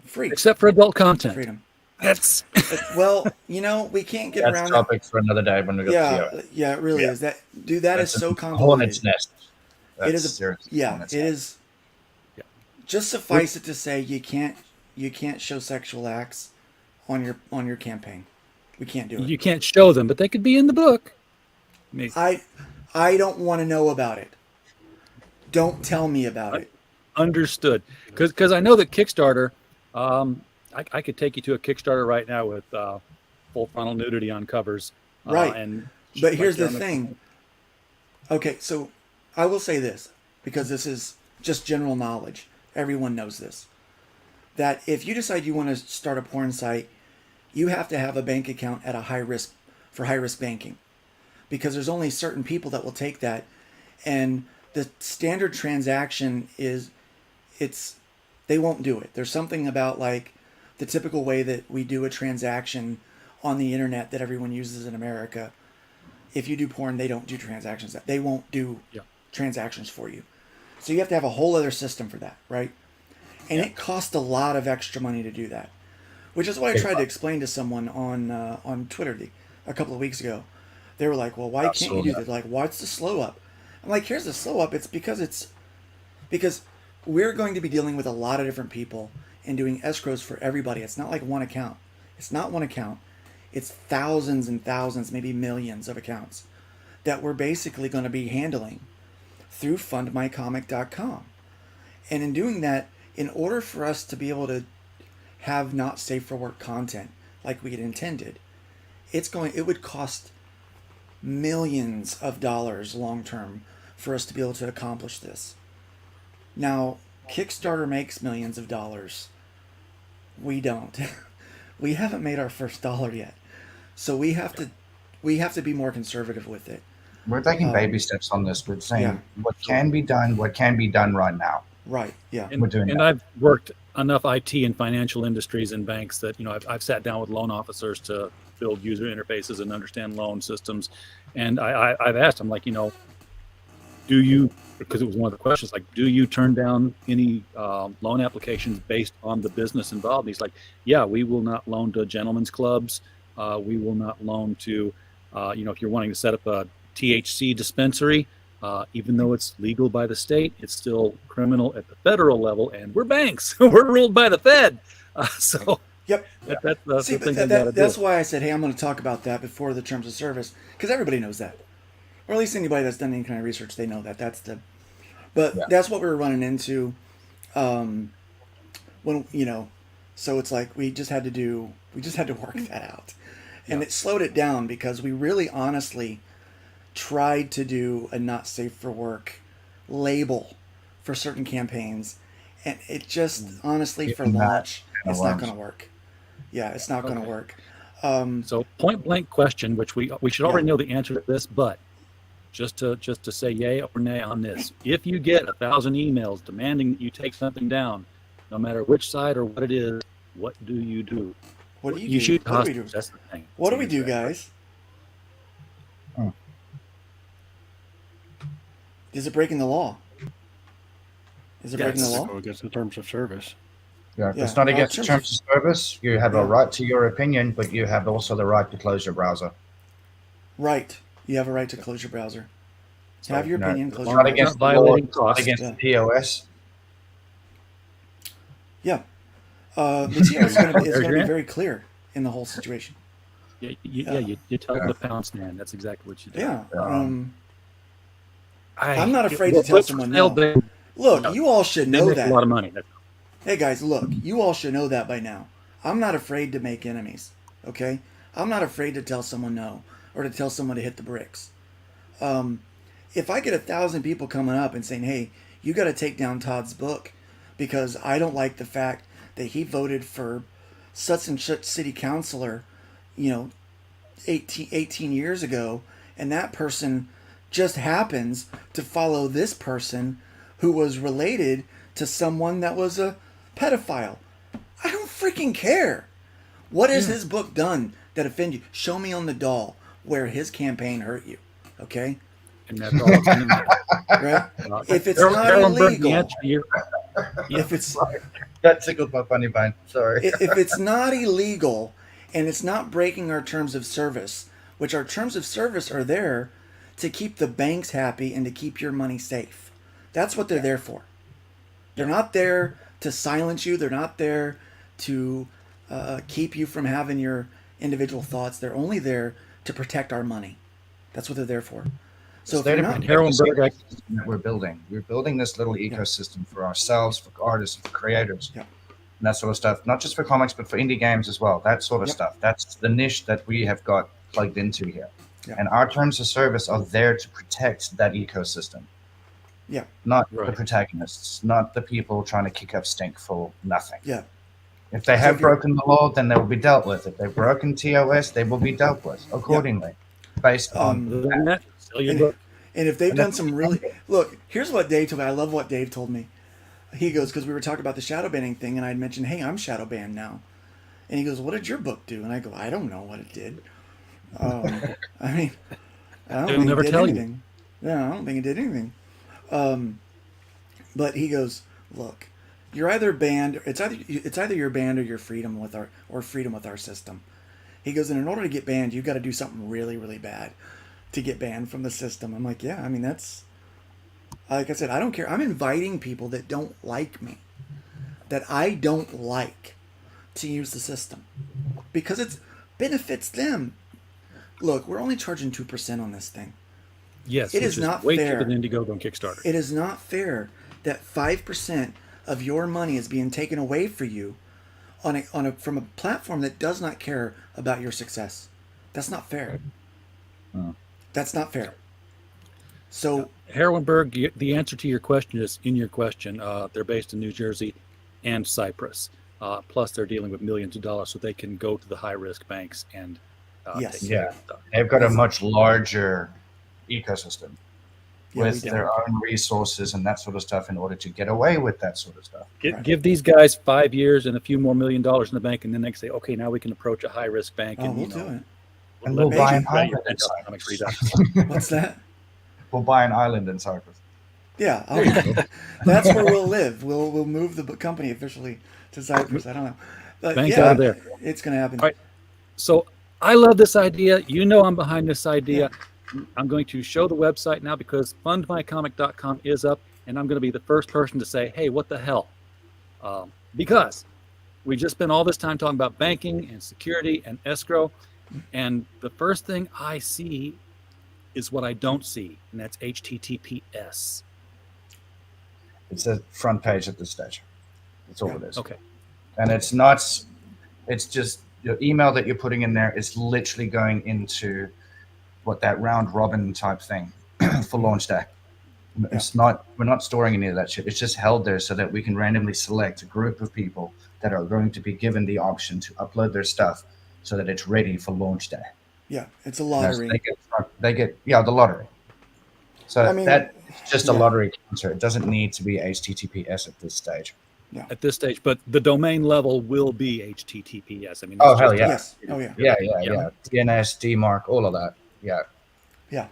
Speaker 3: Free.
Speaker 2: Except for adult content.
Speaker 3: Freedom.
Speaker 2: That's
Speaker 3: Well, you know, we can't get
Speaker 4: That's
Speaker 3: around
Speaker 4: a topic for another day when we
Speaker 3: it.
Speaker 4: go
Speaker 3: Yeah,
Speaker 4: to
Speaker 3: yeah, it really
Speaker 4: Yeah.
Speaker 3: is. That dude, that is so
Speaker 4: a
Speaker 3: convoluted.
Speaker 4: hornet's nest. That's
Speaker 3: It is a
Speaker 4: serious
Speaker 3: yeah,
Speaker 4: hornet's
Speaker 3: it
Speaker 4: nest.
Speaker 3: is. Just suffice it to say, you can't show sexual acts on your campaign. We can't do it.
Speaker 2: you can't show them, but they could be in the book. I mean,
Speaker 3: I don't want to know about it. Don't tell me about it.
Speaker 2: understood. Because I know that Kickstarter, I could take you to a Kickstarter right now with full frontal nudity on covers.
Speaker 3: Right.
Speaker 2: And
Speaker 3: But here's the
Speaker 2: like,
Speaker 3: thing. Okay, so I will say this, because this is just general knowledge. Everyone knows this. That if you decide you want to start a porn site, you have to have a bank account at a high risk banking. Because there's only certain people that will take that. And the standard transaction is they won't do it. There's something about like the typical way that we do a transaction on the internet that everyone uses in America. If you do porn, they don't do transactions. They won't do transactions for you. So you have to have a whole other system for that, right? And it costs a lot of extra money to do that, which is what I tried to explain to someone on Twitter a couple of weeks ago. They were like, "Well, why can't you do that? Like, what's the slow up?" I'm like, "Here's the slow up. It's because we're going to be dealing with a lot of different people and doing escrows for everybody. It's not like one account. It's not one account. It's thousands and thousands, maybe millions of accounts that we're basically going to be handling through FundMyComic.com. And in doing that, in order for us to be able to have not safe for work content like we had intended, it would cost millions of dollars long term for us to be able to accomplish this. Now, Kickstarter makes millions of dollars. We don't. We haven't made our first dollar yet. So we have to be more conservative with it.
Speaker 4: We're taking baby steps on this. We're saying
Speaker 3: Yeah.
Speaker 4: what can be done right now.
Speaker 3: Right. Yeah.
Speaker 2: And,
Speaker 4: We're doing
Speaker 2: and
Speaker 4: that.
Speaker 2: I've worked enough IT and financial industries and banks that, you know, I've sat down with loan officers to build user interfaces and understand loan systems. And I've asked them, like, you know, do you, because it was one of the questions, like, do you turn down any loan applications based on the business involved? And he's like, yeah, we will not loan to gentlemen's clubs. We will not loan to, you know, if you're wanting to set up a THC dispensary, even though it's legal by the state, it's still criminal at the federal level, and we're banks. We're ruled by the Fed. So
Speaker 3: Yep.
Speaker 2: that's the
Speaker 3: See,
Speaker 2: thing
Speaker 3: but
Speaker 2: you gotta
Speaker 3: that's
Speaker 2: do.
Speaker 3: why I said, hey, I'm going to talk about that before the terms of service, because everybody knows that, or at least anybody that's done any kind of research, they know that. That's what we were running into, when so it's like we just had to work that out, and it slowed it down because we really honestly tried to do a not safe for work label for certain campaigns, and it just honestly for launch, it's not going to work. Yeah, it's not going to work.
Speaker 2: So point blank question, which we should already know the answer to this, but just to say yay or nay on this. If you get 1,000 emails demanding that you take something down, no matter which side or what it is, what do you do?
Speaker 3: What do you
Speaker 2: You
Speaker 3: do?
Speaker 2: shoot
Speaker 3: What do we
Speaker 2: hostages.
Speaker 3: do?
Speaker 2: That's the thing.
Speaker 3: What do we do, guys? Is it breaking the law? Is it breaking the law?
Speaker 5: Go against the terms of service.
Speaker 4: Yeah, if
Speaker 3: Yeah,
Speaker 4: it's not
Speaker 3: well,
Speaker 4: against the terms of service, you have
Speaker 3: Yeah.
Speaker 4: a right to your opinion, but you have also the right to close your browser.
Speaker 3: Right. You have a right to close your browser. Have your
Speaker 4: No,
Speaker 3: opinion,
Speaker 4: it's
Speaker 3: close
Speaker 4: not
Speaker 3: your browser.
Speaker 4: against the law,
Speaker 2: violating
Speaker 4: it's not
Speaker 2: costs.
Speaker 4: against
Speaker 3: Yeah.
Speaker 4: the POS.
Speaker 3: Yeah. Mateo is going to
Speaker 2: There's your
Speaker 3: be
Speaker 2: answer.
Speaker 3: very clear in the whole situation.
Speaker 2: You tell them to pounce, man. That's exactly what you do.
Speaker 3: Yeah.
Speaker 2: I,
Speaker 3: I'm not afraid to tell someone no. Look, you all should
Speaker 2: They
Speaker 3: know
Speaker 2: make
Speaker 3: that.
Speaker 2: a lot of money.
Speaker 3: Hey guys, look, you all should know that by now. I'm not afraid to make enemies. Okay? I'm not afraid to tell someone no or to tell someone to hit the bricks. If I get 1,000 people coming up and saying, "Hey, you got to take down Todd's book because I don't like the fact that he voted for such and such city councilor, 18 years ago, and that person just happens to follow this person who was related to someone that was a pedophile." I don't freaking care. What has his book done that offend you? Show me on the doll where his campaign hurt you. Okay?
Speaker 2: And that's all it's going to be.
Speaker 3: Right? If it's
Speaker 2: Carol-
Speaker 3: not
Speaker 2: Carol Burnett, the
Speaker 3: illegal,
Speaker 2: answer to your-
Speaker 3: if it's
Speaker 4: That tickled my funny bone. Sorry.
Speaker 3: if it's not illegal and it's not breaking our terms of service, which our terms of service are there to keep the banks happy and to keep your money safe. That's what they're there for. They're not there to silence you. They're not there to keep you from having your individual thoughts. They're only there to protect our money. That's what they're there for. So if
Speaker 4: They're
Speaker 3: you're
Speaker 4: to
Speaker 3: not,
Speaker 4: protect
Speaker 2: Harold
Speaker 4: this
Speaker 2: Berg,
Speaker 4: ecosystem that we're building. We're building this little ecosystem for ourselves, for artists, for creators,
Speaker 3: Yeah.
Speaker 4: and that sort of stuff. Not just for comics, but for indie games as well. That sort of
Speaker 3: Yep.
Speaker 4: stuff. That's the niche that we have got plugged into here.
Speaker 3: Yeah.
Speaker 4: And our terms of service are there to protect that ecosystem.
Speaker 3: Yeah.
Speaker 4: Not the
Speaker 2: Right.
Speaker 4: protagonists, not the people trying to kick up stink for nothing.
Speaker 3: yeah,
Speaker 4: If they
Speaker 3: So
Speaker 4: have
Speaker 3: if you're-
Speaker 4: broken the law, then they will be dealt with. If they've broken TOS, they will be dealt with accordingly, based on
Speaker 2: Other than that, sell your
Speaker 3: And-
Speaker 2: book.
Speaker 3: and if they've
Speaker 4: And
Speaker 3: done
Speaker 4: that's-
Speaker 3: some really look, here's what Dave told me. I love what Dave told me. He goes, because we were talking about the shadow banning thing, and I'd mentioned, "Hey, I'm shadow banned now," and he goes, "What did your book do?" And I go, "I don't know what it did. I mean, I don't
Speaker 2: They'll
Speaker 3: think
Speaker 2: never
Speaker 3: it did
Speaker 2: tell you.
Speaker 3: anything. Yeah, I don't think it did anything." But he goes, "Look, you're either banned. It's either you're banned or you're freedom with our system." He goes, "And in order to get banned, you've got to do something really, really bad to get banned from the system." I'm like, "Yeah, I mean, that's like I said, I don't care. I'm inviting people that don't like me, that I don't like, to use the system because it benefits them. Look, we're only charging 2% on this thing.
Speaker 2: Yes,
Speaker 3: It
Speaker 2: which
Speaker 3: is not
Speaker 2: way
Speaker 3: fair.
Speaker 2: cheaper than Indiegogo and Kickstarter.
Speaker 3: It is not fair that 5% of your money is being taken away for you from a platform that does not care about your success. That's not fair. That's not fair. So
Speaker 2: Harwenberg, the answer to your question is in your question. They're based in New Jersey and Cyprus. Plus, they're dealing with millions of dollars, so they can go to the high-risk banks and
Speaker 3: Yes.
Speaker 2: take care
Speaker 4: Yeah.
Speaker 2: of stuff.
Speaker 4: they've got a much larger ecosystem
Speaker 3: yeah,
Speaker 4: with
Speaker 3: we
Speaker 4: their
Speaker 3: don't.
Speaker 4: own resources and that sort of stuff in order to get away with that sort of stuff.
Speaker 2: Give,
Speaker 3: Right.
Speaker 2: give these guys 5 years and a few more $1 million in the bank, and then they can say, "Okay, now we can approach a high-risk bank."
Speaker 3: Oh,
Speaker 2: and
Speaker 3: we'll do it.
Speaker 4: And
Speaker 2: let
Speaker 4: we'll
Speaker 2: me
Speaker 4: buy an
Speaker 2: write your
Speaker 4: island in
Speaker 2: comics
Speaker 4: Cyprus.
Speaker 2: read
Speaker 3: What's that?
Speaker 4: We'll buy an island in Cyprus.
Speaker 3: Yeah,
Speaker 2: There you go.
Speaker 3: that's where we'll live. We'll move the company officially to Cyprus. I don't know. But
Speaker 2: Bank
Speaker 3: yeah,
Speaker 2: out of there.
Speaker 3: It's going to happen.
Speaker 2: All right. So I love this idea. You know I'm behind this idea. I'm going to show the website now because fundmycomic.com is up, and I'm going to be the first person to say, "Hey, what the hell?" Because we just spent all this time talking about banking and security and escrow, and the first thing I see is what I don't see, and that's HTTPS.
Speaker 4: It's the front page at this stage. That's all
Speaker 3: Yeah.
Speaker 4: it is.
Speaker 2: Okay.
Speaker 4: And it's not, it's just your email that you're putting in there is literally going into what that round robin type thing for launch day. It's not, we're not storing any of that shit. It's just held there so that we can randomly select a group of people that are going to be given the option to upload their stuff so that it's ready for launch day.
Speaker 3: Yeah, it's a
Speaker 4: You know, so
Speaker 3: lottery.
Speaker 4: they get the lottery. So
Speaker 3: I mean,
Speaker 4: that's just a
Speaker 3: yeah.
Speaker 4: lottery counter. It doesn't need to be HTTPS at this stage.
Speaker 2: At this stage, but the domain level will be HTTPS. I mean,
Speaker 4: Oh,
Speaker 2: that's
Speaker 4: hell
Speaker 2: just
Speaker 4: yeah.
Speaker 3: Yes. Oh yeah.
Speaker 4: Yeah. DNS, DMARC, all of that. Yeah.
Speaker 3: Yeah.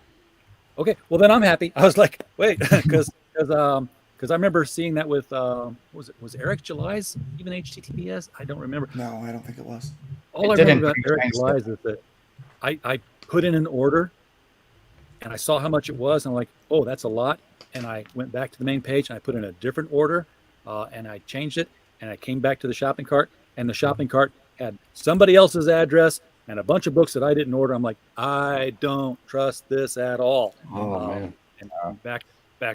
Speaker 2: Okay, well then I'm happy. I was like, wait, because I remember seeing that with what was Eric July's even HTTPS? I don't remember.
Speaker 3: No, I don't think it was.
Speaker 2: All I
Speaker 4: It didn't
Speaker 2: remember about Eric
Speaker 4: change
Speaker 2: July's is that I put in an order and I saw how much it was, and I'm like, oh, that's a lot. And I went back to the main page and I put in a different order, and I changed it, and I came back to the shopping cart, and the shopping cart had somebody else's address and a bunch of books that I didn't order. I'm like, I don't trust this at all.
Speaker 5: Oh man.
Speaker 2: And backed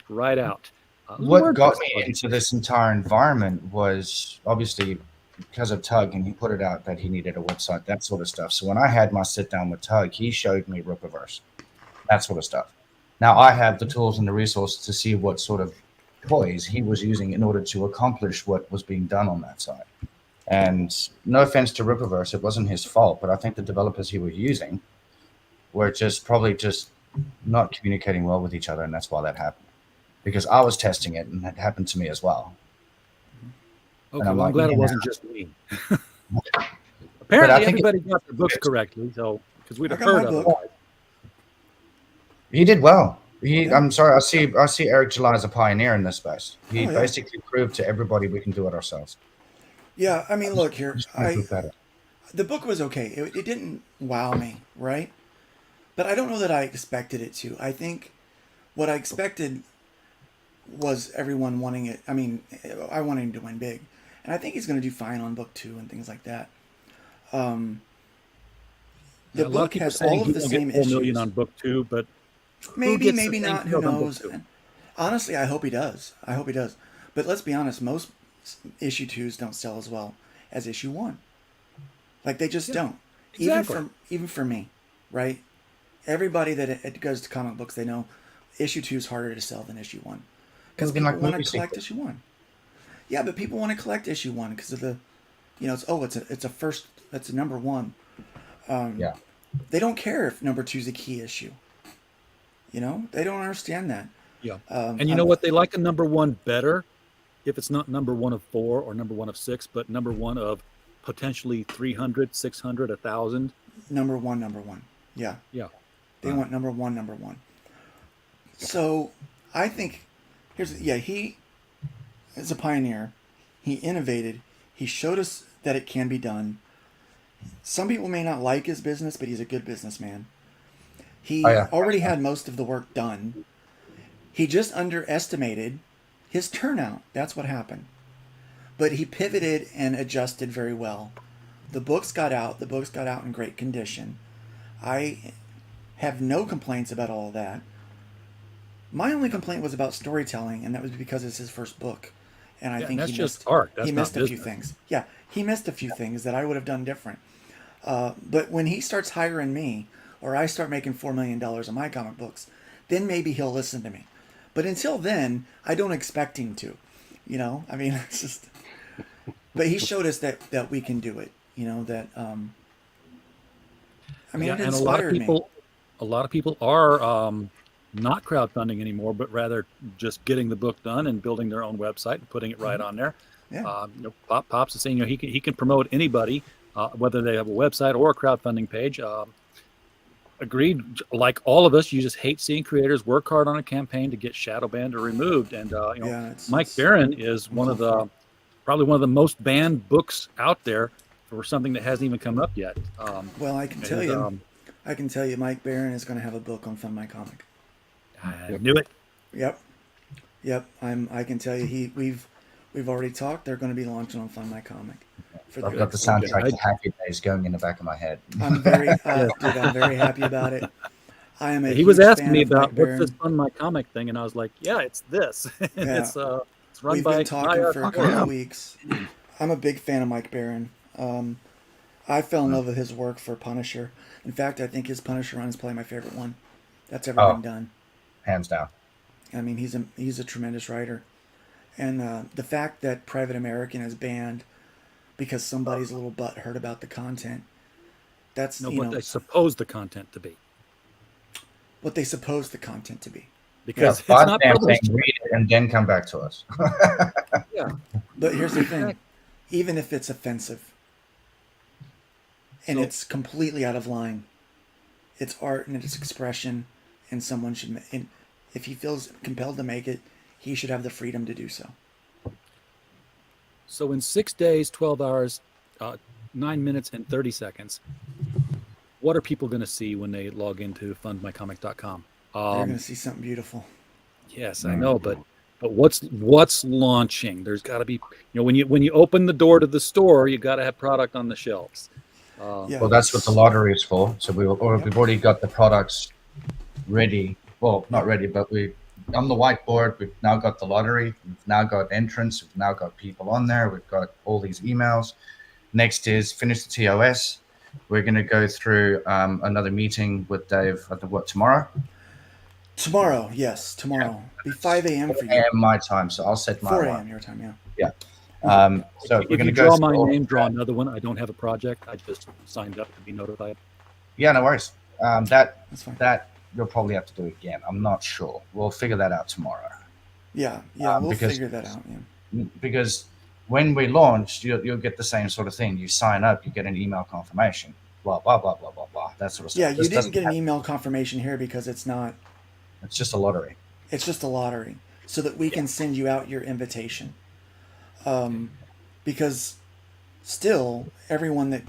Speaker 2: right out.
Speaker 4: What got me into this entire environment was obviously because of Tug, and he put it out that he needed a website, that sort of stuff. So when I had my sit down with Tug, he showed me Rippaverse, that sort of stuff. Now I have the tools and the resources to see what sort of toys he was using in order to accomplish what was being done on that side. And no offense to Rippaverse, it wasn't his fault, but I think the developers he was using were probably not communicating well with each other, and that's why that happened. Because I was testing it, and it happened to me as well.
Speaker 2: Okay, well, I'm glad it wasn't just me. Apparently, everybody got their books correctly, so because we'd have heard of it.
Speaker 4: He did well. I'm sorry. I see Eric July as a pioneer in this space. He basically proved to everybody we can do it ourselves.
Speaker 3: Yeah, I mean, look here. The book was okay. It didn't wow me, right? But I don't know that I expected it to. I think what I expected was everyone wanting it. I mean, I wanted him to win big. And I think he's going to do fine on book 2 and things like that. The book has all of the same issues.
Speaker 2: 4 million on book 2, but
Speaker 3: maybe not. Who knows? And honestly, I hope he does. But let's be honest. Most issue 2s don't sell as well as issue 1. Like they just don't.
Speaker 2: Exactly.
Speaker 3: Even for me, right? Everybody that goes to comic books, they know issue 2 is harder to sell than issue 1 because people want to collect issue 1. Yeah, but people want to collect issue 1 because of the, it's a first. That's a number 1. They don't care if number 2 is a key issue. They don't understand that.
Speaker 2: Yeah. And you know what? They like a number 1 better if it's not number 1 of 4 or number 1 of 6, but number 1 of potentially 300, 600, 1,000.
Speaker 3: Number one. Yeah.
Speaker 2: Yeah.
Speaker 3: They want number one. So I think he is a pioneer. He innovated. He showed us that it can be done. Some people may not like his business, but he's a good businessman. He already had most of the work done. He just underestimated his turnout. That's what happened. But he pivoted and adjusted very well. The books got out. The books got out in great condition. I have no complaints about all of that. My only complaint was about storytelling, and that was because it's his first book. And I think he missed art. He missed a few things. Yeah, he missed a few things that I would have done different. But when he starts hiring me, or I start making $4 million on my comic books, then maybe he'll listen to me. But until then, I don't expect him to. I mean, it's just. But he showed us that we can do it. That. I mean, it inspired me.
Speaker 2: A lot of people are not crowdfunding anymore, but rather just getting the book done and building their own website and putting it right on there.
Speaker 3: Yeah.
Speaker 2: Pops is saying he can promote anybody, whether they have a website or a crowdfunding page. Agreed. Like all of us, you just hate seeing creators work hard on a campaign to get shadow banned or removed. And Mike Baron is probably one of the most banned books out there for something that hasn't even come up yet.
Speaker 3: Well, I can tell you, Mike Baron is going to have a book on FundMyComic.
Speaker 2: I knew it.
Speaker 3: Yep. I can tell you, we've already talked. They're going to be launching on FundMyComic.
Speaker 4: I've got the soundtrack of Happy Days going in the back of my head.
Speaker 3: I'm very happy about it. I am a
Speaker 2: He was asking me
Speaker 3: huge fan of
Speaker 2: about what's this FundMyComic thing, and I was like, yeah, it's this. It's run
Speaker 3: We've
Speaker 2: by
Speaker 3: been talking for a couple of weeks. I'm a big fan of Mike Baron. I fell in love with his work for Punisher. In fact, I think his Punisher run is probably my favorite one that's ever been done.
Speaker 4: Hands down.
Speaker 3: I mean, he's a tremendous writer. And the fact that Private American is banned because somebody's a little butthurt about the content, that's,
Speaker 2: what they suppose the content to be.
Speaker 3: What they suppose the content to be.
Speaker 2: because it's
Speaker 4: buy
Speaker 2: not
Speaker 4: the damn
Speaker 2: published.
Speaker 4: thing, read it, and then come back to us.
Speaker 2: Yeah.
Speaker 3: But here's the thing, even if it's offensive and
Speaker 2: So-
Speaker 3: it's completely out of line, it's art and it's expression, and someone should, and if he feels compelled to make it, he should have the freedom to do so.
Speaker 2: So in 6 days, 12 hours, 9 minutes and 30 seconds, what are people going to see when they log into fundmycomic.com?
Speaker 3: They're going to see something beautiful.
Speaker 2: Yes, I know, but what's launching? There's got to be, when you open the door to the store, you got to have product on the shelves.
Speaker 3: Yeah.
Speaker 4: Well, that's what the lottery is for. So we've already got the products ready. Well, not ready, but on the whiteboard, we've now got the lottery. We've now got entrance. We've now got people on there. We've got all these emails. Next is finish the TOS. We're going to go through another meeting with Dave, I think, tomorrow?
Speaker 3: Tomorrow, yes, tomorrow. Be 5 a.m. for
Speaker 4: 4
Speaker 3: you.
Speaker 4: a.m. my time, so I'll set my
Speaker 3: 4
Speaker 4: alarm.
Speaker 3: a.m. your time, yeah.
Speaker 4: Yeah. So
Speaker 2: If
Speaker 4: we're going
Speaker 2: you
Speaker 4: to go
Speaker 2: draw
Speaker 4: through
Speaker 2: my
Speaker 4: all
Speaker 2: name,
Speaker 4: of
Speaker 2: draw
Speaker 4: that.
Speaker 2: another one. I don't have a project. I just signed up to be notified.
Speaker 4: Yeah, no worries.
Speaker 3: That's fine.
Speaker 4: That you'll probably have to do again. I'm not sure. We'll figure that out tomorrow.
Speaker 3: Yeah, we'll
Speaker 4: because-
Speaker 3: figure that out. Yeah.
Speaker 4: Because when we launch, you'll get the same sort of thing. You sign up, you get an email confirmation, blah, blah, blah, blah, blah, blah. That sort of stuff.
Speaker 3: Yeah, you
Speaker 4: This
Speaker 3: didn't
Speaker 4: doesn't
Speaker 3: get an
Speaker 4: happen.
Speaker 3: email confirmation here because it's
Speaker 4: It's just a lottery.
Speaker 3: It's just a lottery, so that we can send you out your invitation. Because still, everyone that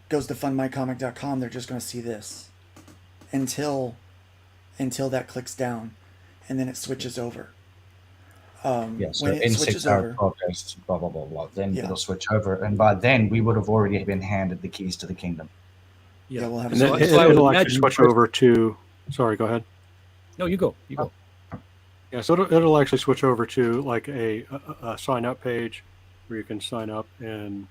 Speaker 3: goes to fundmycomic.com, they're just going to see this until that clicks down, and then it switches over.
Speaker 4: Yeah, so
Speaker 3: when it
Speaker 4: in
Speaker 3: switches
Speaker 4: 6 hour
Speaker 3: over,
Speaker 4: podcast, blah, blah, blah, blah. Then
Speaker 3: Yeah.
Speaker 4: it'll switch over. And by then, we would have already been handed the keys to the kingdom.
Speaker 3: yeah, we'll have
Speaker 5: And
Speaker 3: a
Speaker 5: then
Speaker 2: So I would
Speaker 5: it'll actually
Speaker 2: imagine
Speaker 5: switch
Speaker 2: first-
Speaker 5: over to. Sorry, go ahead.
Speaker 2: No, you go. You go.
Speaker 5: Yeah, so it'll actually switch over to like a sign up page where you can sign up, and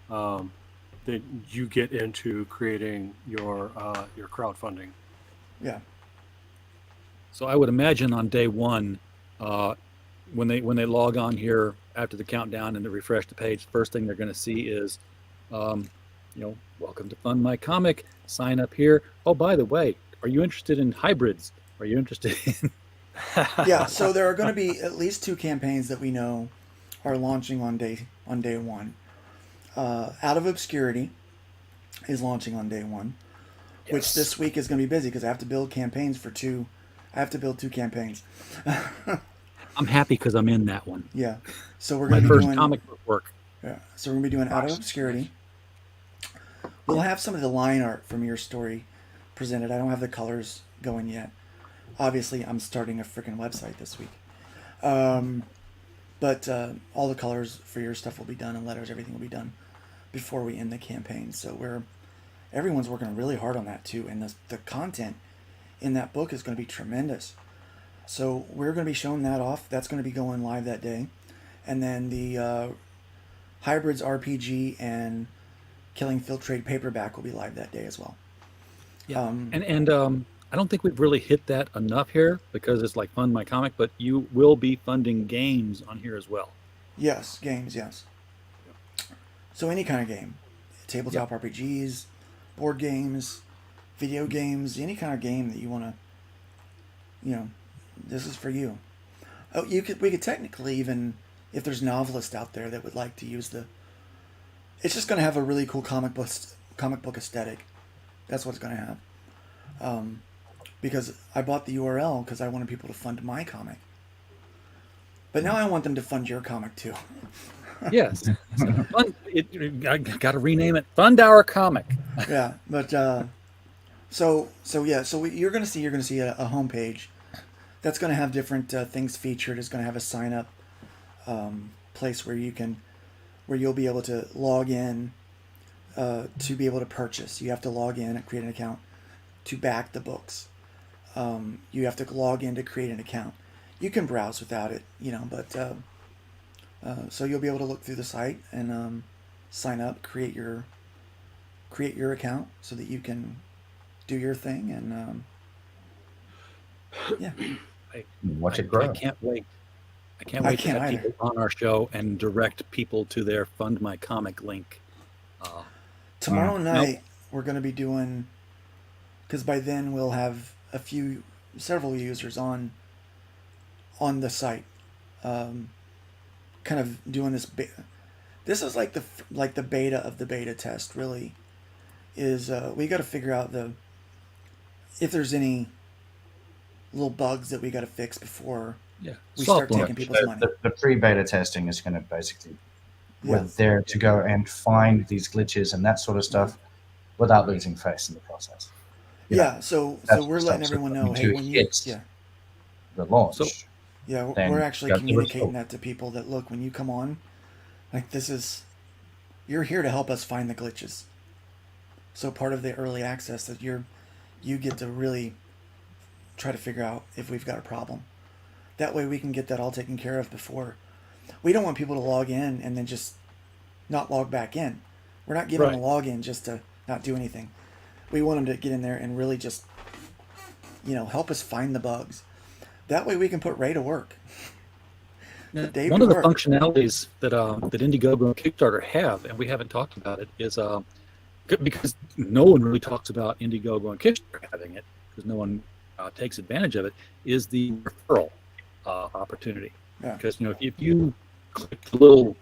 Speaker 5: then you get into creating your crowdfunding.
Speaker 3: yeah.
Speaker 2: So I would imagine on day one, when they log on here after the countdown and they refresh the page, first thing they're going to see is, welcome to Fund My Comic. Sign up here. Oh, by the way, are you interested in hybrids? Are you interested in?
Speaker 3: Yeah, so there are going to be at least 2 campaigns that we know are launching on day one. Out of Obscurity is launching on day one, which
Speaker 2: Yes.
Speaker 3: this week is going to be busy because I have to build campaigns for 2. I have to build 2 campaigns.
Speaker 2: I'm happy because I'm in that one.
Speaker 3: Yeah, so we're
Speaker 2: My
Speaker 3: going to be
Speaker 2: first
Speaker 3: doing
Speaker 2: comic book work.
Speaker 3: Yeah, so we're gonna be doing Out of Obscurity. We'll have some of the line art from your story presented. I don't have the colors going yet. Obviously, I'm starting a freaking website this week. But all the colors for your stuff will be done, and letters, everything will be done before we end the campaign. So everyone's working really hard on that too, and the content in that book is going to be tremendous. So we're going to be showing that off. That's going to be going live that day, and then the Hybrids RPG and Killing Filtrate paperback will be live that day as well.
Speaker 2: Yeah. And I don't think we've really hit that enough here because it's like Fund My Comic, but you will be funding games on here as well.
Speaker 3: Yes, games, yes. So any kind of game, tabletop RPGs, board games, video games, any kind of game that you want to, this is for you. Oh, we could technically even, if there's novelists out there that would like to use it's just going to have a really cool comic book aesthetic. That's what it's going to have. Because I bought the URL because I wanted people to fund my comic. But now I want them to fund your comic too.
Speaker 2: Yes. I got to rename it Fund Our Comic.
Speaker 3: Yeah, but so you're gonna see a homepage that's gonna have different things featured. It's gonna have a sign up place where you'll be able to log in to be able to purchase. You have to log in and create an account to back the books. You have to log in to create an account. You can browse without it, but so you'll be able to look through the site and sign up, create your account so that you can do your thing, and
Speaker 4: Watch it grow.
Speaker 2: I can't wait. I can't
Speaker 3: I
Speaker 2: wait to
Speaker 3: can't
Speaker 2: have
Speaker 3: either.
Speaker 2: people on our show and direct people to their Fund My Comic link.
Speaker 3: tomorrow night we're going to be doing, because by then we'll have a few several users on the site, kind of doing this. This is like the beta of the beta test. Really, is we got to figure out if there's any little bugs that we got to fix before we start taking people's money.
Speaker 4: The pre-beta testing is going to basically we're there to go and find these glitches and that sort of stuff without losing face in the process.
Speaker 3: So we're letting everyone know, hey, when you
Speaker 4: the launch.
Speaker 3: So, we're actually communicating that to people that look, when you come on, like you're here to help us find the glitches. So part of the early access that you get to really try to figure out if we've got a problem. That way we can get that all taken care of before. We don't want people to log in and then just not log back in. We're not giving them a login just to not do anything. We want them to get in there and really just, help us find the bugs. That way we can put Ray to work.
Speaker 2: One of the functionalities that Indiegogo and Kickstarter have, and we haven't talked about it, is because no one really talks about Indiegogo and Kickstarter having it, because no one takes advantage of it, is the referral opportunity. Because if you click the little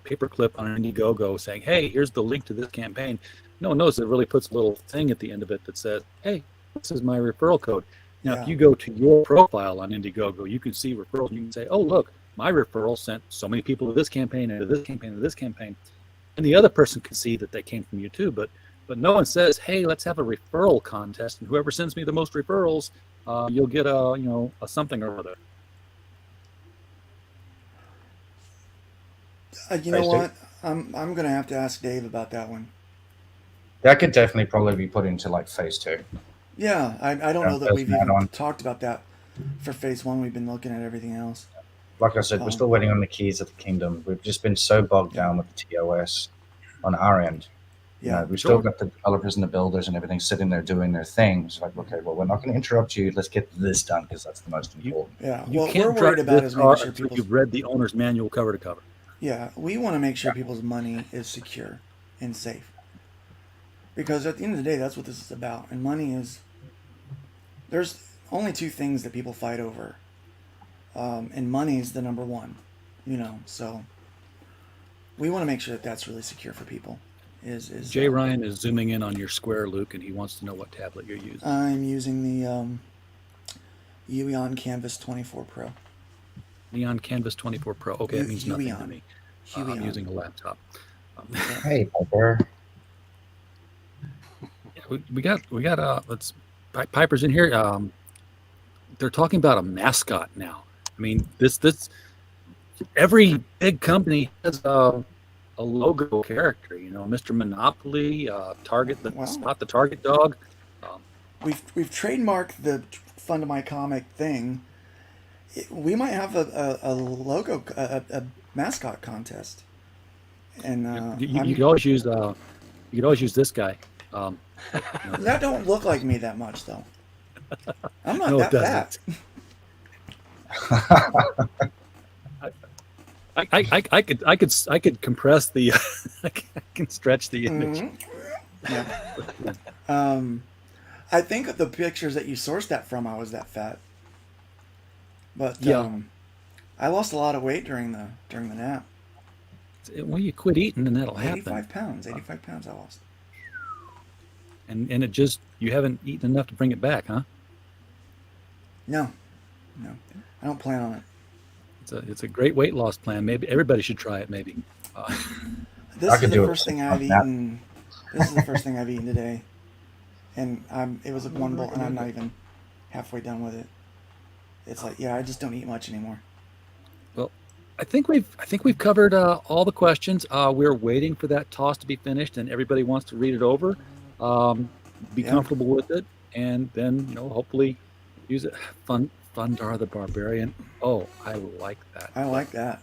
Speaker 2: paperclip on Indiegogo saying, "Hey, here's the link to this campaign," no one knows it really puts a little thing at the end of it that says, "Hey, this is my referral code." Now, if you go to your profile on Indiegogo, you can see referrals. You can say, "Oh, look, my referral sent so many people to this campaign and to this campaign and to this campaign," and the other person can see that they came from you too. But no one says, "Hey, let's have a referral contest, and whoever sends me the most referrals, you'll get a something or other."
Speaker 3: You know what? I'm gonna have to ask Dave about that one.
Speaker 4: That could definitely probably be put into like phase 2.
Speaker 3: Yeah, I don't know that we've even talked about that for phase 1. We've been looking at everything else.
Speaker 4: Like I said, we're still waiting on the keys of the kingdom. We've just been so bogged down with the TOS on our end. We've still got the developers and the builders and everything sitting there doing their thing. It's like, okay, well, we're not going to interrupt you. Let's get this done because that's the most important.
Speaker 3: What we're worried about is making sure
Speaker 2: you've read the owner's manual cover to cover.
Speaker 3: Yeah, we want to make sure people's money is secure and safe. Because at the end of the day, that's what this is about. And money is... There's only two things that people fight over. And money is the number one. So... We want to make sure that that's really secure for people.
Speaker 2: Jay Ryan is zooming in on your square, Luke, and he wants to know what tablet you're using.
Speaker 3: I'm using the Ueon Canvas 24 Pro.
Speaker 2: Neon Canvas 24 Pro. Okay, that means nothing to me. I'm using a laptop.
Speaker 4: Hey, Piper.
Speaker 2: We got. Let's. Piper's in here. They're talking about a mascot now. I mean, this. Every big company has a logo character. Mr. Monopoly, Target. It's not the Target dog.
Speaker 3: We've trademarked the FundMyComic thing. We might have a logo, a mascot contest, and
Speaker 2: you could always use this guy.
Speaker 3: That don't look like me that much, though. I'm not that fat.
Speaker 2: I could compress the. I can stretch the image.
Speaker 3: Mm-hmm. Yeah. I think the pictures that you sourced that from, I was that fat. But I lost a lot of weight during the nap.
Speaker 2: Well, you quit eating and that'll happen.
Speaker 3: 85 pounds I lost.
Speaker 2: And it just, you haven't eaten enough to bring it back, huh?
Speaker 3: No. I don't plan on it.
Speaker 2: It's a great weight loss plan. Maybe everybody should try it. Maybe.
Speaker 3: This is the first thing I've eaten. This is the first thing I've eaten today, and it was one bowl, and I'm not even halfway done with it. It's like, I just don't eat much anymore.
Speaker 2: Well, I think we've covered all the questions. We're waiting for that toss to be finished, and everybody wants to read it over, be comfortable with it, and then hopefully use it. Fundar the Barbarian. Oh, I like that.
Speaker 3: I like that.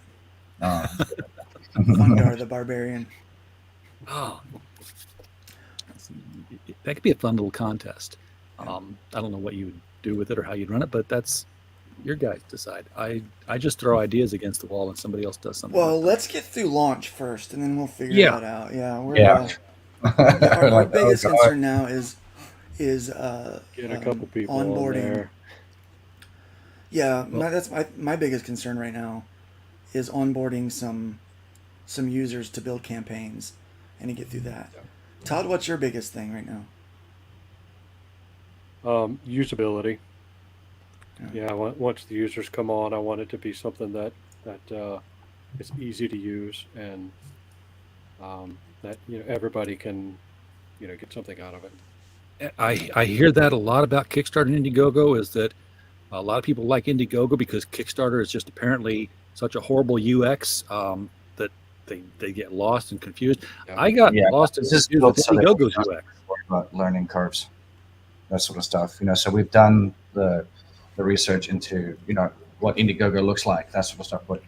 Speaker 3: Fundar the Barbarian.
Speaker 2: Oh, that could be a fun little contest. I don't know what you would do with it or how you'd run it, but that's your guys decide. I just throw ideas against the wall and somebody else does something.
Speaker 3: Well, let's get through launch first, and then we'll figure that out. Our biggest concern now is
Speaker 5: get a couple people
Speaker 3: onboarding Yeah,
Speaker 2: Well,
Speaker 3: that's my biggest concern right now is onboarding some users to build campaigns and to get through that. Todd, what's your biggest thing right now?
Speaker 5: Usability.
Speaker 3: Yeah.
Speaker 5: Yeah, once the users come on, I want it to be something that is easy to use and that everybody can get something out of it.
Speaker 2: I hear that a lot about Kickstarter and Indiegogo, is that a lot of people like Indiegogo because Kickstarter is just apparently such a horrible UX, that they get lost and confused.
Speaker 5: Yeah.
Speaker 2: I got
Speaker 4: Yeah,
Speaker 2: lost and
Speaker 4: this is
Speaker 2: confused
Speaker 4: built
Speaker 2: with
Speaker 4: so that we
Speaker 2: Indiegogo's
Speaker 4: don't
Speaker 2: UX.
Speaker 4: worry about learning curves, that sort of stuff. So we've done the research into what Indiegogo looks like, that sort of stuff. What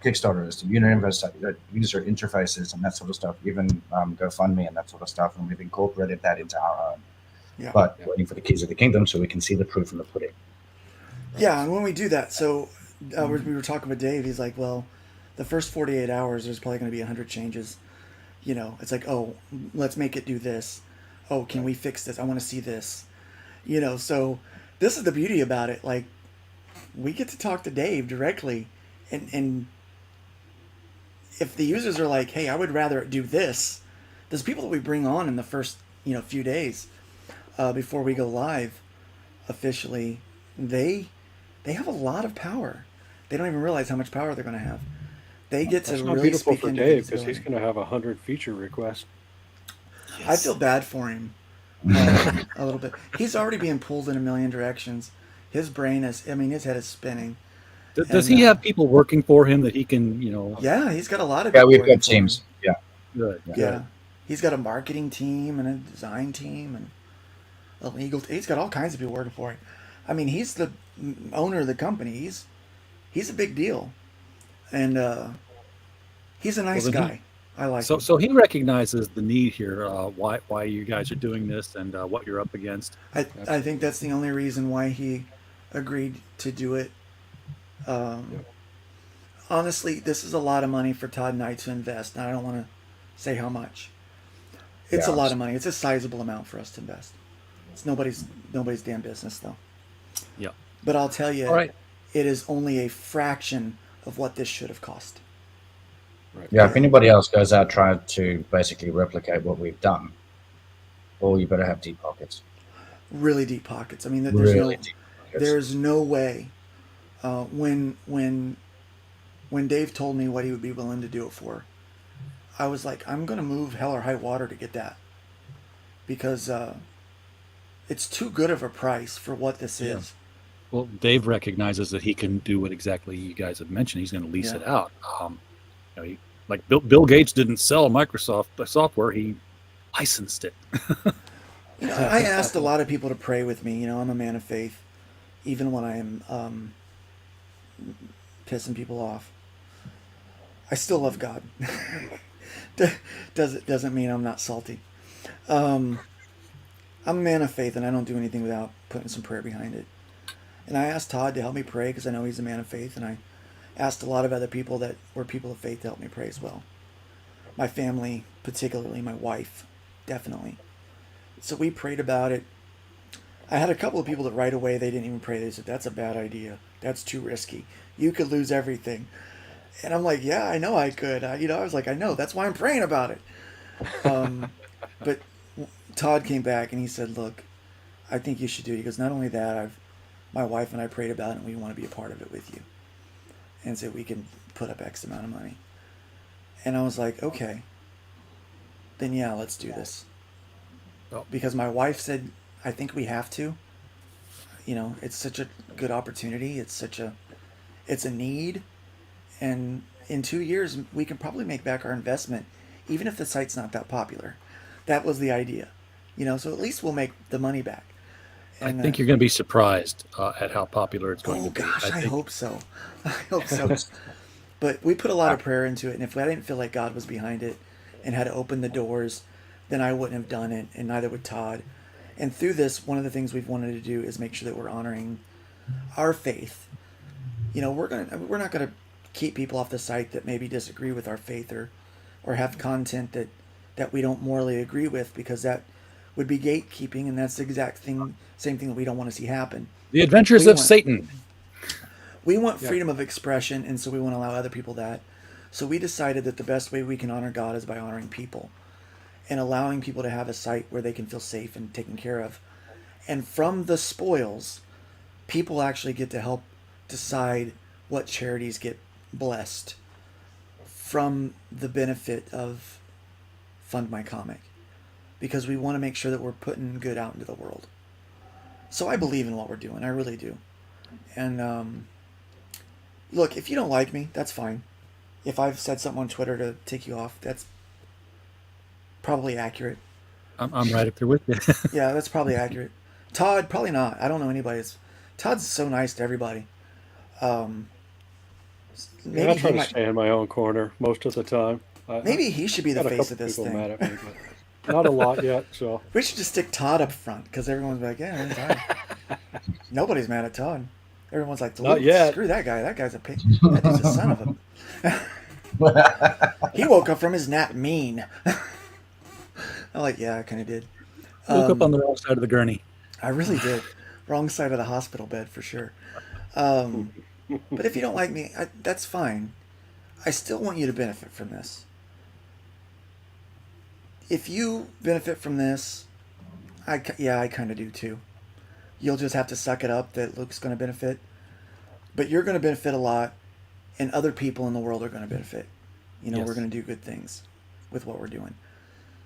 Speaker 4: Kickstarter is, the user interfaces, and that sort of stuff. Even GoFundMe and that sort of stuff, and we've incorporated that into our own.
Speaker 3: Yeah.
Speaker 4: But waiting for the keys of the kingdom so we can see the proof in the pudding.
Speaker 3: Yeah, and when we do that, so we were talking with Dave. He's like, well, the first 48 hours, there's probably going to be 100 changes. It's like, oh, let's make it do this. Oh, can we fix this? I want to see this. So this is the beauty about it. Like, we get to talk to Dave directly, and if the users are like, hey, I would rather do this, there's people that we bring on in the first few days before we go live officially. They have a lot of power. They don't even realize how much power they're going to have. They get
Speaker 5: That's
Speaker 3: to
Speaker 5: not
Speaker 3: really
Speaker 5: beautiful
Speaker 3: speak
Speaker 5: for
Speaker 3: into
Speaker 5: Dave because he's
Speaker 3: feasibility.
Speaker 5: going to have 100 feature requests.
Speaker 3: I feel bad for him a little bit. He's already being pulled in a million directions. His brain is, his head is spinning.
Speaker 2: Does
Speaker 3: And,
Speaker 2: he have people working for him that he can,
Speaker 3: Yeah, he's got a lot of
Speaker 4: Yeah,
Speaker 3: people
Speaker 4: we've
Speaker 3: working
Speaker 4: got
Speaker 3: for him.
Speaker 4: teams. Yeah.
Speaker 2: Good,
Speaker 3: Yeah.
Speaker 2: good.
Speaker 3: He's got a marketing team and a design team and a legal. He's got all kinds of people working for him. He's the owner of the company. He's a big deal, and he's a nice
Speaker 2: Well, then
Speaker 3: guy. I like
Speaker 2: So
Speaker 3: him.
Speaker 2: so he recognizes the need here, why you guys are doing this and what you're up against.
Speaker 3: I think that's the only reason why he agreed to do it. Honestly, this is a lot of money for Todd and I to invest, and I don't want to say how much. It's a lot of money. It's a sizable amount for us to invest. It's nobody's damn business, though.
Speaker 2: Yeah.
Speaker 3: But I'll tell you,
Speaker 2: All right.
Speaker 3: it is only a fraction of what this should have cost.
Speaker 5: Right.
Speaker 4: Yeah, if anybody else goes out trying to basically replicate what we've done, well, you better have deep pockets.
Speaker 3: Really deep pockets. There's
Speaker 4: Really deep pockets.
Speaker 3: there's no way. When Dave told me what he would be willing to do it for, I was like, I'm going to move hell or high water to get that, because it's too good of a price for what this is.
Speaker 2: Well, Dave recognizes that he can do what exactly you guys have mentioned. He's going to lease it out. Like Bill Gates didn't sell Microsoft software; he licensed it.
Speaker 3: I asked a lot of people to pray with me. I'm a man of faith, even when I am pissing people off. I still love God. Doesn't mean I'm not salty. I'm a man of faith, and I don't do anything without putting some prayer behind it. And I asked Todd to help me pray because I know he's a man of faith, and I asked a lot of other people that were people of faith to help me pray as well. My family, particularly my wife, definitely. So we prayed about it. I had a couple of people that right away they didn't even pray. They said, "That's a bad idea. That's too risky. You could lose everything." And I'm like, "Yeah, I know I could." I was like, "I know. That's why I'm praying about it." But Todd came back and he said, "Look, I think you should do it." He goes, "Not only that, my wife and I prayed about it, and we want to be a part of it with you, and so we can put up X amount of money." And I was like, "Okay, then yeah, let's do this."
Speaker 2: Oh.
Speaker 3: Because my wife said, "I think we have to. It's such a good opportunity. It's a need, and in 2 years we can probably make back our investment, even if the site's not that popular." That was the idea, So at least we'll make the money back.
Speaker 2: I think you're going to be surprised at how popular it's going
Speaker 3: Oh
Speaker 2: to be.
Speaker 3: gosh, I
Speaker 2: think,
Speaker 3: hope so. I hope so. But we put a lot of prayer into it, and if I didn't feel like God was behind it and had to open the doors, then I wouldn't have done it, and neither would Todd. And through this, one of the things we've wanted to do is make sure that we're honoring our faith. We're not gonna keep people off the site that maybe disagree with our faith or have content that we don't morally agree with, because that would be gatekeeping, and that's the exact same thing that we don't want to see happen.
Speaker 2: The Adventures
Speaker 3: We
Speaker 2: of
Speaker 3: want-
Speaker 2: Satan.
Speaker 3: We want freedom of expression, and so we want to allow other people that. So we decided that the best way we can honor God is by honoring people and allowing people to have a site where they can feel safe and taken care of. And from the spoils, people actually get to help decide what charities get blessed from the benefit of FundMyComic, because we want to make sure that we're putting good out into the world. So I believe in what we're doing. I really do. And look, if you don't like me, that's fine. If I've said something on Twitter to tick you off, that's probably accurate.
Speaker 2: I'm right up there with you.
Speaker 3: Yeah, that's probably accurate. Todd, probably not. I don't know anybody's. Todd's so nice to everybody. Maybe
Speaker 5: I try
Speaker 3: he
Speaker 5: to stay in my own corner most of the time.
Speaker 3: Maybe he should be the
Speaker 5: got a
Speaker 3: face
Speaker 5: couple
Speaker 3: of this
Speaker 5: people
Speaker 3: thing.
Speaker 5: mad at me, but not a lot yet. So
Speaker 3: We should just stick Todd up front, because everyone's like, yeah, I'm Todd. Nobody's mad at Todd. Everyone's like,
Speaker 5: Not yet.
Speaker 3: Screw that guy. That guy's a pig. That dude's a son of a. He woke up from his nap mean. I'm like, yeah, I kind of did.
Speaker 2: Woke up on the wrong side of the gurney.
Speaker 3: I really did. Wrong side of the hospital bed for sure. But if you don't like me, that's fine. I still want you to benefit from this. If you benefit from this, I kind of do too. You'll just have to suck it up that Luke's going to benefit. But you're going to benefit a lot, and other people in the world are going to benefit. You know,
Speaker 2: Yes.
Speaker 3: we're going to do good things with what we're doing.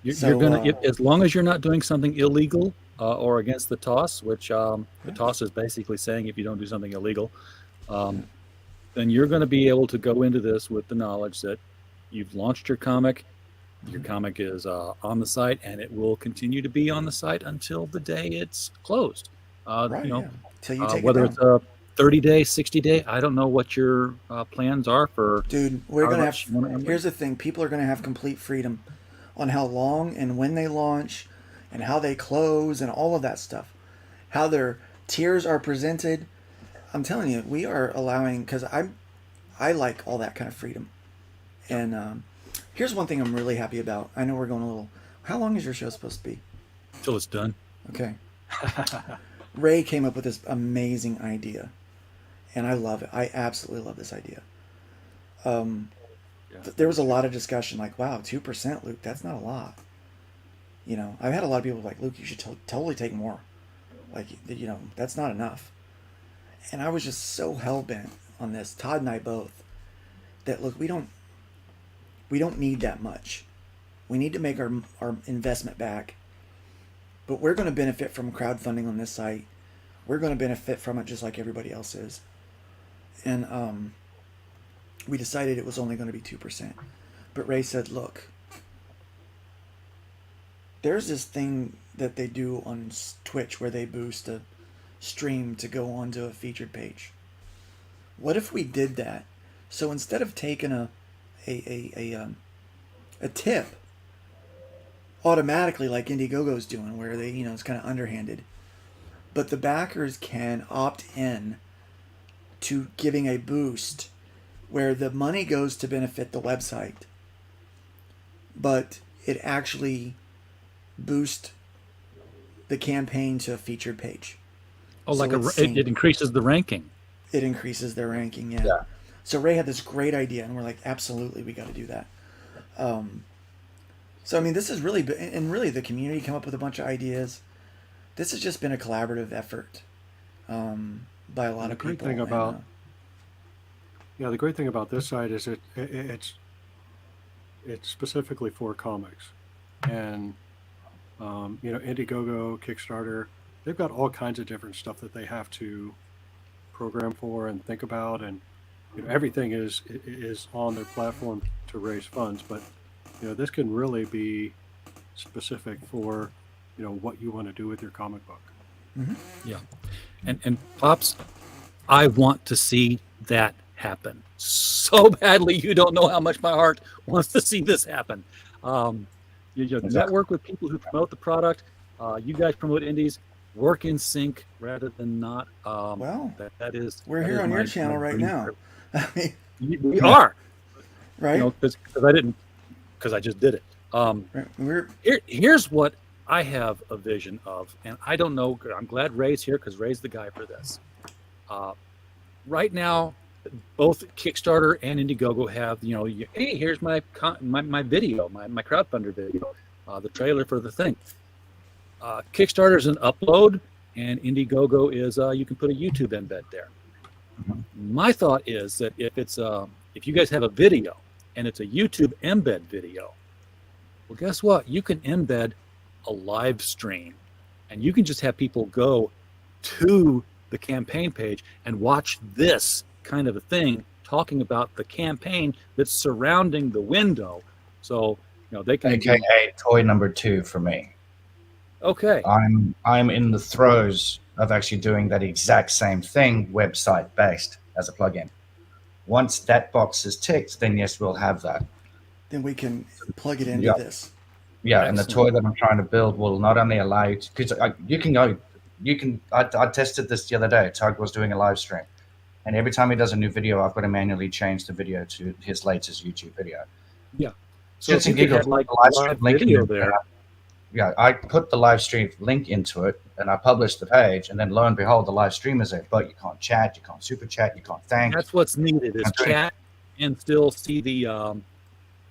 Speaker 2: You're gonna, as long as you're not doing something illegal or against the toss, which the toss is basically saying if you don't do something illegal, then you're going to be able to go into this with the knowledge that you've launched your comic. Your comic is on the site, and it will continue to be on the site until the day it's closed.
Speaker 3: Right,
Speaker 2: you know,
Speaker 3: yeah. Till you take
Speaker 2: whether
Speaker 3: it down.
Speaker 2: it's a 30-day, 60-day, I don't know what your plans are for.
Speaker 3: Dude, we're
Speaker 2: how
Speaker 3: going to
Speaker 2: much you wanna-
Speaker 3: have... Here's the thing. People are going to have complete freedom on how long and when they launch and how they close and all of that stuff. How their tiers are presented. I'm telling you, we are allowing... Because I like all that kind of freedom. And here's one thing I'm really happy about. I know we're going a little... How long is your show supposed to be?
Speaker 2: Till it's done.
Speaker 3: Okay. Ray came up with this amazing idea. And I love it. I absolutely love this idea. There was a lot of discussion like, wow, 2%, Luke, that's not a lot. You know, I've had a lot of people like, Luke, you should totally take more. Like, you know, that's not enough. And I was just so hell-bent on this, Todd and I both, that, look, we don't need that much. We need to make our investment back. But we're going to benefit from crowdfunding on this site. We're going to benefit from it just like everybody else is. And we decided it was only going to be 2%. But Ray said, look, there's this thing that they do on Twitch where they boost a stream to go onto a featured page. What if we did that? So instead of taking a tip automatically like Indiegogo's doing, where they, you know, it's kind of underhanded, but the backers can opt in to giving a boost where the money goes to benefit the website, but it actually boosts the campaign to a featured page.
Speaker 2: Oh,
Speaker 3: So
Speaker 2: like
Speaker 3: it's
Speaker 2: it increases the ranking.
Speaker 3: It increases their ranking, yeah. So Ray had this great idea, and we're like, absolutely, we got to do that. So I mean, this is really, and really, the community come up with a bunch of ideas. This has just been a collaborative effort by a lot of people.
Speaker 5: The great thing about this site is it's specifically for comics, and you know, Indiegogo, Kickstarter, they've got all kinds of different stuff that they have to program for and think about, and you know, everything is on their platform to raise funds. But you know, this can really be specific for, you know, what you want to do with your comic book.
Speaker 3: Mm-hmm.
Speaker 2: Yeah, and Pops, I want to see that happen so badly. You don't know how much my heart wants to see this happen. You network with people who promote the product. You guys promote indies. Work in sync rather than not.
Speaker 3: Well,
Speaker 2: that is.
Speaker 3: We're here on your channel right now. I mean,
Speaker 2: we are,
Speaker 3: right?
Speaker 2: You know, because I just did it.
Speaker 3: Right.
Speaker 2: Here's what I have a vision of, and I don't know. I'm glad Ray's here because Ray's the guy for this. right now, both Kickstarter and Indiegogo have, hey, here's my video, my crowdfunder video, the trailer for the thing. Kickstarter is an upload, and Indiegogo is you can put a YouTube embed there. My thought is that if you guys have a video and it's a YouTube embed video, well, guess what? You can embed a live stream, and you can just have people go to the campaign page and watch this kind of a thing talking about the campaign that's surrounding the window. So, they can
Speaker 4: AKA toy number 2 for me.
Speaker 2: Okay.
Speaker 4: I'm in the throes of actually doing that exact same thing, website based, as a plugin. Once that box is ticked, then yes, we'll have that.
Speaker 3: Then we can plug it into this.
Speaker 4: Yeah,
Speaker 2: Excellent.
Speaker 4: and the toy that I'm trying to build will not only allow you to, because I tested this the other day. Tug was doing a live stream, and every time he does a new video, I've got to manually change the video to his latest YouTube video.
Speaker 2: Yeah. So
Speaker 4: Just
Speaker 2: if you could have like live video there.
Speaker 4: Yeah, I put the live stream link into it, and I published the page, and then lo and behold, the live stream is there. But you can't chat, you can't super chat, you can't thank.
Speaker 2: That's what's needed is chat and still see the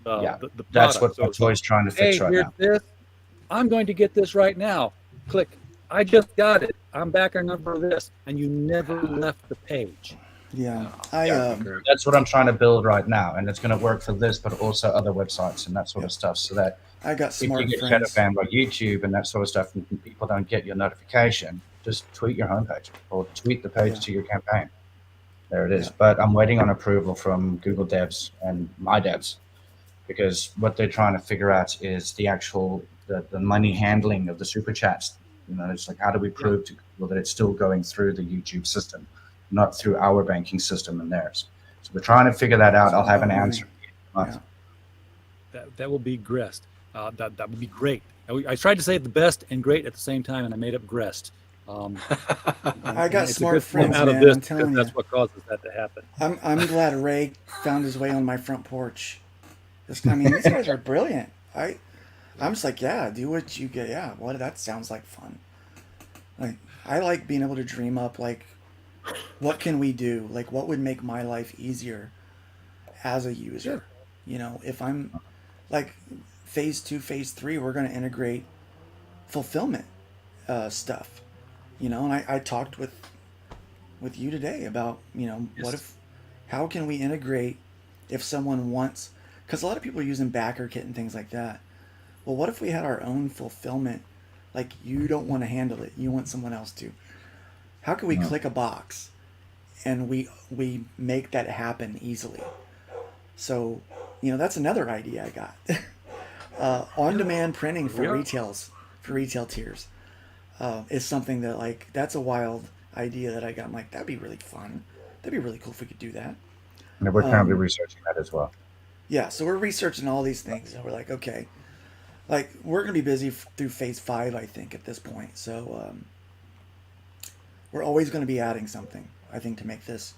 Speaker 4: that's
Speaker 2: product.
Speaker 4: what the toy's trying to fix right now.
Speaker 2: This. I'm going to get this right now. Click. I just got it. I'm backing up for this, and you never left the page.
Speaker 3: Yeah,
Speaker 4: that's what I'm trying to build right now, and it's going to work for this, but also other websites and that sort of stuff. So that
Speaker 3: I got smart
Speaker 4: if you get
Speaker 3: friends.
Speaker 4: shadow banned by YouTube and that sort of stuff, and people don't get your notification, just tweet your homepage or tweet the page to your campaign. There it is. But I'm waiting on approval from Google devs and my devs, because what they're trying to figure out is the actual the money handling of the super chats. It's like, how do we prove to Google that it's still going through the YouTube system, not through our banking system and theirs? So we're trying to figure that out. I'll have an answer.
Speaker 2: That will be Grest. That would be great. I tried to say the best and great at the same time, and I made up Grest.
Speaker 3: I got smart friends,
Speaker 2: out
Speaker 3: man.
Speaker 2: of this
Speaker 3: I'm telling you.
Speaker 2: that's what causes that to happen.
Speaker 3: I'm glad Ray found his way on my front porch. These guys are brilliant. I'm just like, yeah, do what you get. Yeah, that sounds like fun. Like, I like being able to dream up, like, what can we do? Like, what would make my life easier as a user?
Speaker 2: Sure.
Speaker 3: If I'm, like, phase 2, phase 3, we're going to integrate fulfillment stuff. And I talked with you today about, how can we integrate if someone wants, because a lot of people are using BackerKit and things like that. Well, what if we had our own fulfillment? Like, you don't want to handle it, you want someone else to. How can we click a box and we make that happen easily? So, that's another idea I got. On-demand printing for retail tiers is something that, like, that's a wild idea that I got. I'm like, that'd be really fun. That'd be really cool if we could do that.
Speaker 4: And we're currently researching that as well.
Speaker 3: Yeah, so we're researching all these things, and we're like, okay, like, we're going to be busy through phase 5, I think, at this point. So we're always going to be adding something, I think, to make this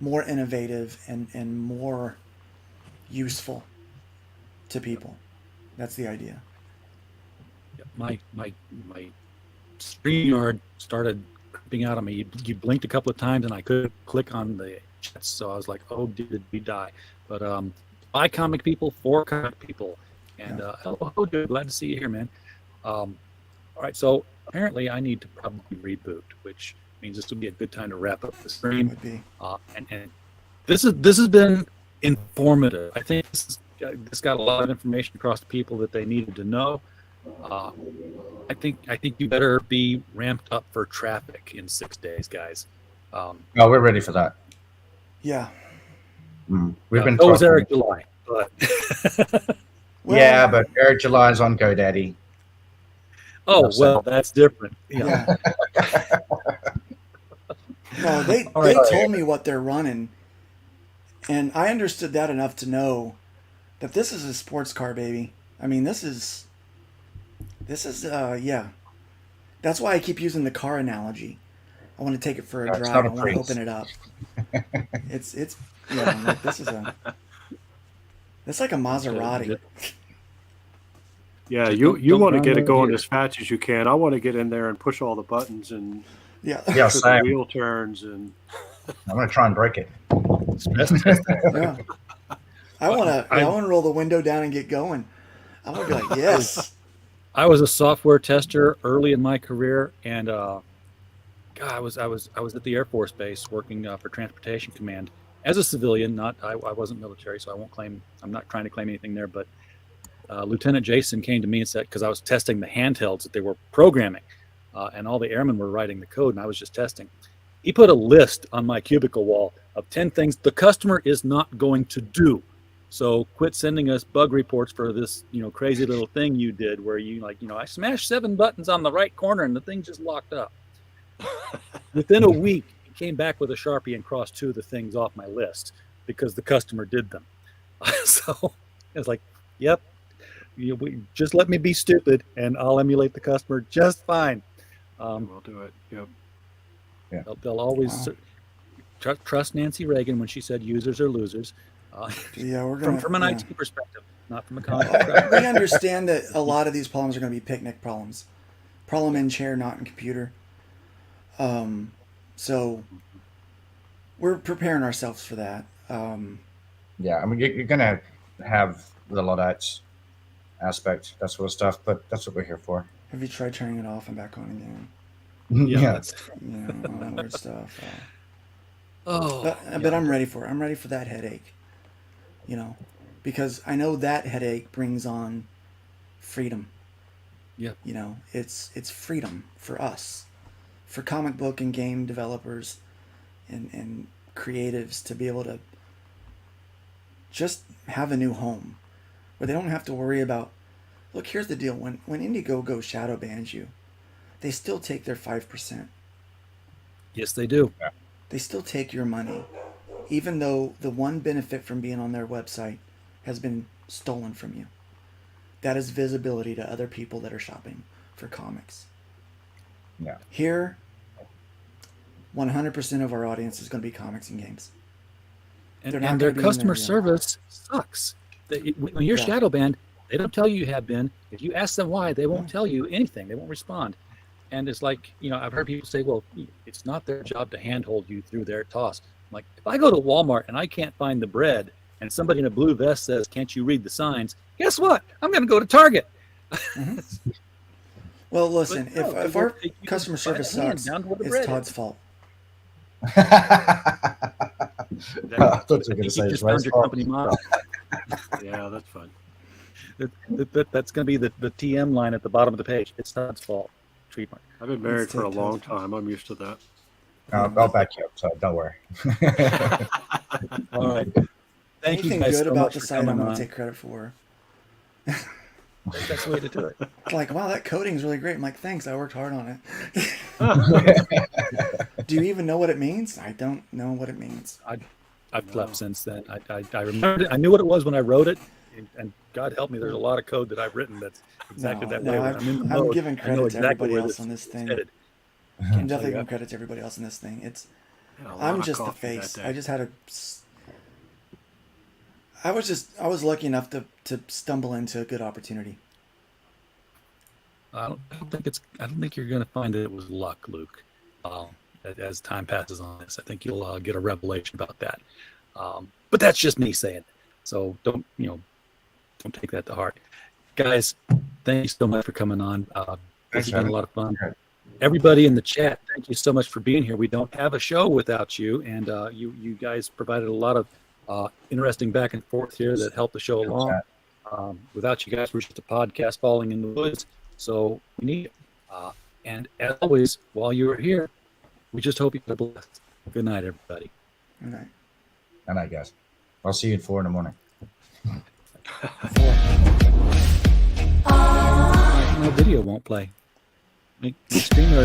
Speaker 3: more innovative and more useful to people. That's the idea.
Speaker 2: My StreamYard started creeping out on me. You blinked a couple of times, and I couldn't click on the chats, so I was like, oh, did we die? But by comic people, for comic people. And hello, dude. Glad to see you here, man. All right, so apparently I need to probably reboot, which means this would be a good time to wrap up the stream.
Speaker 3: Would be.
Speaker 2: And this has been informative. I think this got a lot of information across to people that they needed to know. I think you better be ramped up for traffic in 6 days, guys.
Speaker 4: We're ready for that.
Speaker 3: Yeah.
Speaker 4: We've been.
Speaker 2: So was Eric July, but.
Speaker 3: Well,
Speaker 4: but Eric July is on GoDaddy.
Speaker 2: Oh, well, that's different.
Speaker 3: Yeah. No, they told me what they're running, and I understood that enough to know that this is a sports car, baby. I mean, this is yeah. That's why I keep using the car analogy. I want to take it for a drive. I want to open it up. It's like, this is it's like a Maserati.
Speaker 5: Yeah, you want to get it going as fast as you can. I want to get in there and push all the buttons and
Speaker 3: Yeah.
Speaker 5: the wheel turns and
Speaker 4: I'm gonna try and break it.
Speaker 2: Stress test.
Speaker 3: Yeah. I want to roll the window down and get going. I want to be like, yes.
Speaker 2: I was a software tester early in my career, and God, I was at the Air Force Base working for Transportation Command as a civilian. I wasn't military, so I'm not trying to claim anything there. But Lieutenant Jason came to me and said, because I was testing the handhelds that they were programming, and all the airmen were writing the code, and I was just testing. He put a list on my cubicle wall of 10 things the customer is not going to do. So quit sending us bug reports for this, crazy little thing you did where you I smashed 7 buttons on the right corner and the thing just locked up. Within a week, he came back with a Sharpie and crossed 2 of the things off my list because the customer did them. So I was like, yep, just let me be stupid and I'll emulate the customer just fine.
Speaker 5: We'll do it. Yep.
Speaker 4: Yeah.
Speaker 2: They'll always trust Nancy Reagan when she said users are losers.
Speaker 3: Yeah, we're gonna
Speaker 2: from an
Speaker 3: yeah.
Speaker 2: IT perspective, not from a comic.
Speaker 3: We understand that a lot of these problems are going to be picnic problems. Problem in chair, not in computer. So we're preparing ourselves for that.
Speaker 4: Yeah, I mean, you're going to have the Luddites aspect, that sort of stuff, but that's what we're here for.
Speaker 3: Have you tried turning it off and back on again?
Speaker 2: Yeah.
Speaker 3: All that weird stuff.
Speaker 2: But
Speaker 3: I'm ready for it. I'm ready for that headache. Because I know that headache brings on freedom.
Speaker 2: Yeah.
Speaker 3: It's freedom for us, for comic book and game developers and creatives to be able to just have a new home where they don't have to worry about, look, here's the deal. When Indiegogo shadow bans you, they still take their 5%.
Speaker 2: Yes, they do.
Speaker 4: Yeah.
Speaker 3: They still take your money, even though the one benefit from being on their website has been stolen from you. That is visibility to other people that are shopping for comics.
Speaker 4: Yeah.
Speaker 3: Here, 100% of our audience is going to be comics and games.
Speaker 2: And
Speaker 3: They're not
Speaker 2: their
Speaker 3: gonna be in
Speaker 2: customer
Speaker 3: there, yeah.
Speaker 2: service sucks. When you're
Speaker 3: Yeah.
Speaker 2: shadow banned, they don't tell you have been. If you ask them why, they won't tell you anything. They won't respond. And it's like, I've heard people say, well, it's not their job to handhold you through their toss. I'm like, if I go to Walmart and I can't find the bread and somebody in a blue vest says, can't you read the signs? Guess what? I'm going to go to Target.
Speaker 3: Mm-hmm. Well, listen,
Speaker 2: But no,
Speaker 3: if
Speaker 2: they
Speaker 3: our
Speaker 2: won't take you
Speaker 3: customer
Speaker 2: by the
Speaker 3: service
Speaker 2: hand
Speaker 3: sucks,
Speaker 2: down to where the
Speaker 3: it's
Speaker 2: bread
Speaker 3: Todd's
Speaker 2: is.
Speaker 3: fault.
Speaker 4: I thought you were
Speaker 2: I
Speaker 4: going to
Speaker 2: think
Speaker 4: say
Speaker 2: you
Speaker 4: it's
Speaker 2: just found
Speaker 4: Ray's
Speaker 2: your
Speaker 4: fault.
Speaker 2: company model.
Speaker 5: Yeah, that's fun.
Speaker 2: That's going to be the TM line at the bottom of the page. It's Todd's fault. Trademark.
Speaker 5: I've been married
Speaker 3: Let's
Speaker 5: for a
Speaker 3: take
Speaker 5: long
Speaker 3: Todd's-
Speaker 5: time. I'm used to that.
Speaker 4: I'll back you up, so don't worry.
Speaker 2: All right. Thank you
Speaker 3: Anything
Speaker 2: guys
Speaker 3: good
Speaker 2: so
Speaker 3: about
Speaker 2: much
Speaker 3: the
Speaker 2: for
Speaker 3: site, I'm
Speaker 2: coming
Speaker 3: going
Speaker 2: on.
Speaker 3: to take credit for.
Speaker 2: That's the way to do it.
Speaker 3: Like, wow, that coding's really great. I'm like, thanks, I worked hard on it. Do you even know what it means? I don't know what it means.
Speaker 2: I've left since then. I remembered it. I knew what it was when I wrote it, and God help me, there's a lot of code that I've written that's exactly that way. When I'm in the
Speaker 3: I'm
Speaker 2: mode,
Speaker 3: giving
Speaker 2: I know
Speaker 3: credit to everybody
Speaker 2: where
Speaker 3: else on this thing.
Speaker 2: headed.
Speaker 3: I'm
Speaker 2: Can't tell
Speaker 3: definitely
Speaker 2: you
Speaker 3: giving
Speaker 2: that.
Speaker 3: credit to everybody else in this thing.
Speaker 5: Had a lot
Speaker 3: I'm
Speaker 5: of
Speaker 3: just the
Speaker 5: coffee that
Speaker 3: face.
Speaker 5: day.
Speaker 3: I just had I was lucky enough to stumble into a good opportunity.
Speaker 2: I don't think you're going to find that it was luck, Luke. As time passes on this, I think you'll get a revelation about that. But that's just me saying it. So don't take that to heart, guys. Thank you so much for coming on. This has been a lot of fun. Everybody in the chat, thank you so much for being here. We don't have a show without you, and you guys provided a lot of interesting back and forth here that helped the show along. Without you guys, we're just a podcast falling in the woods. So we need it. And as always, while you're here, we just hope you have a blessed. Good night, everybody.
Speaker 3: All right.
Speaker 4: Good night, guys. I'll see you at 4 in the morning.
Speaker 2: No video won't play. The streamer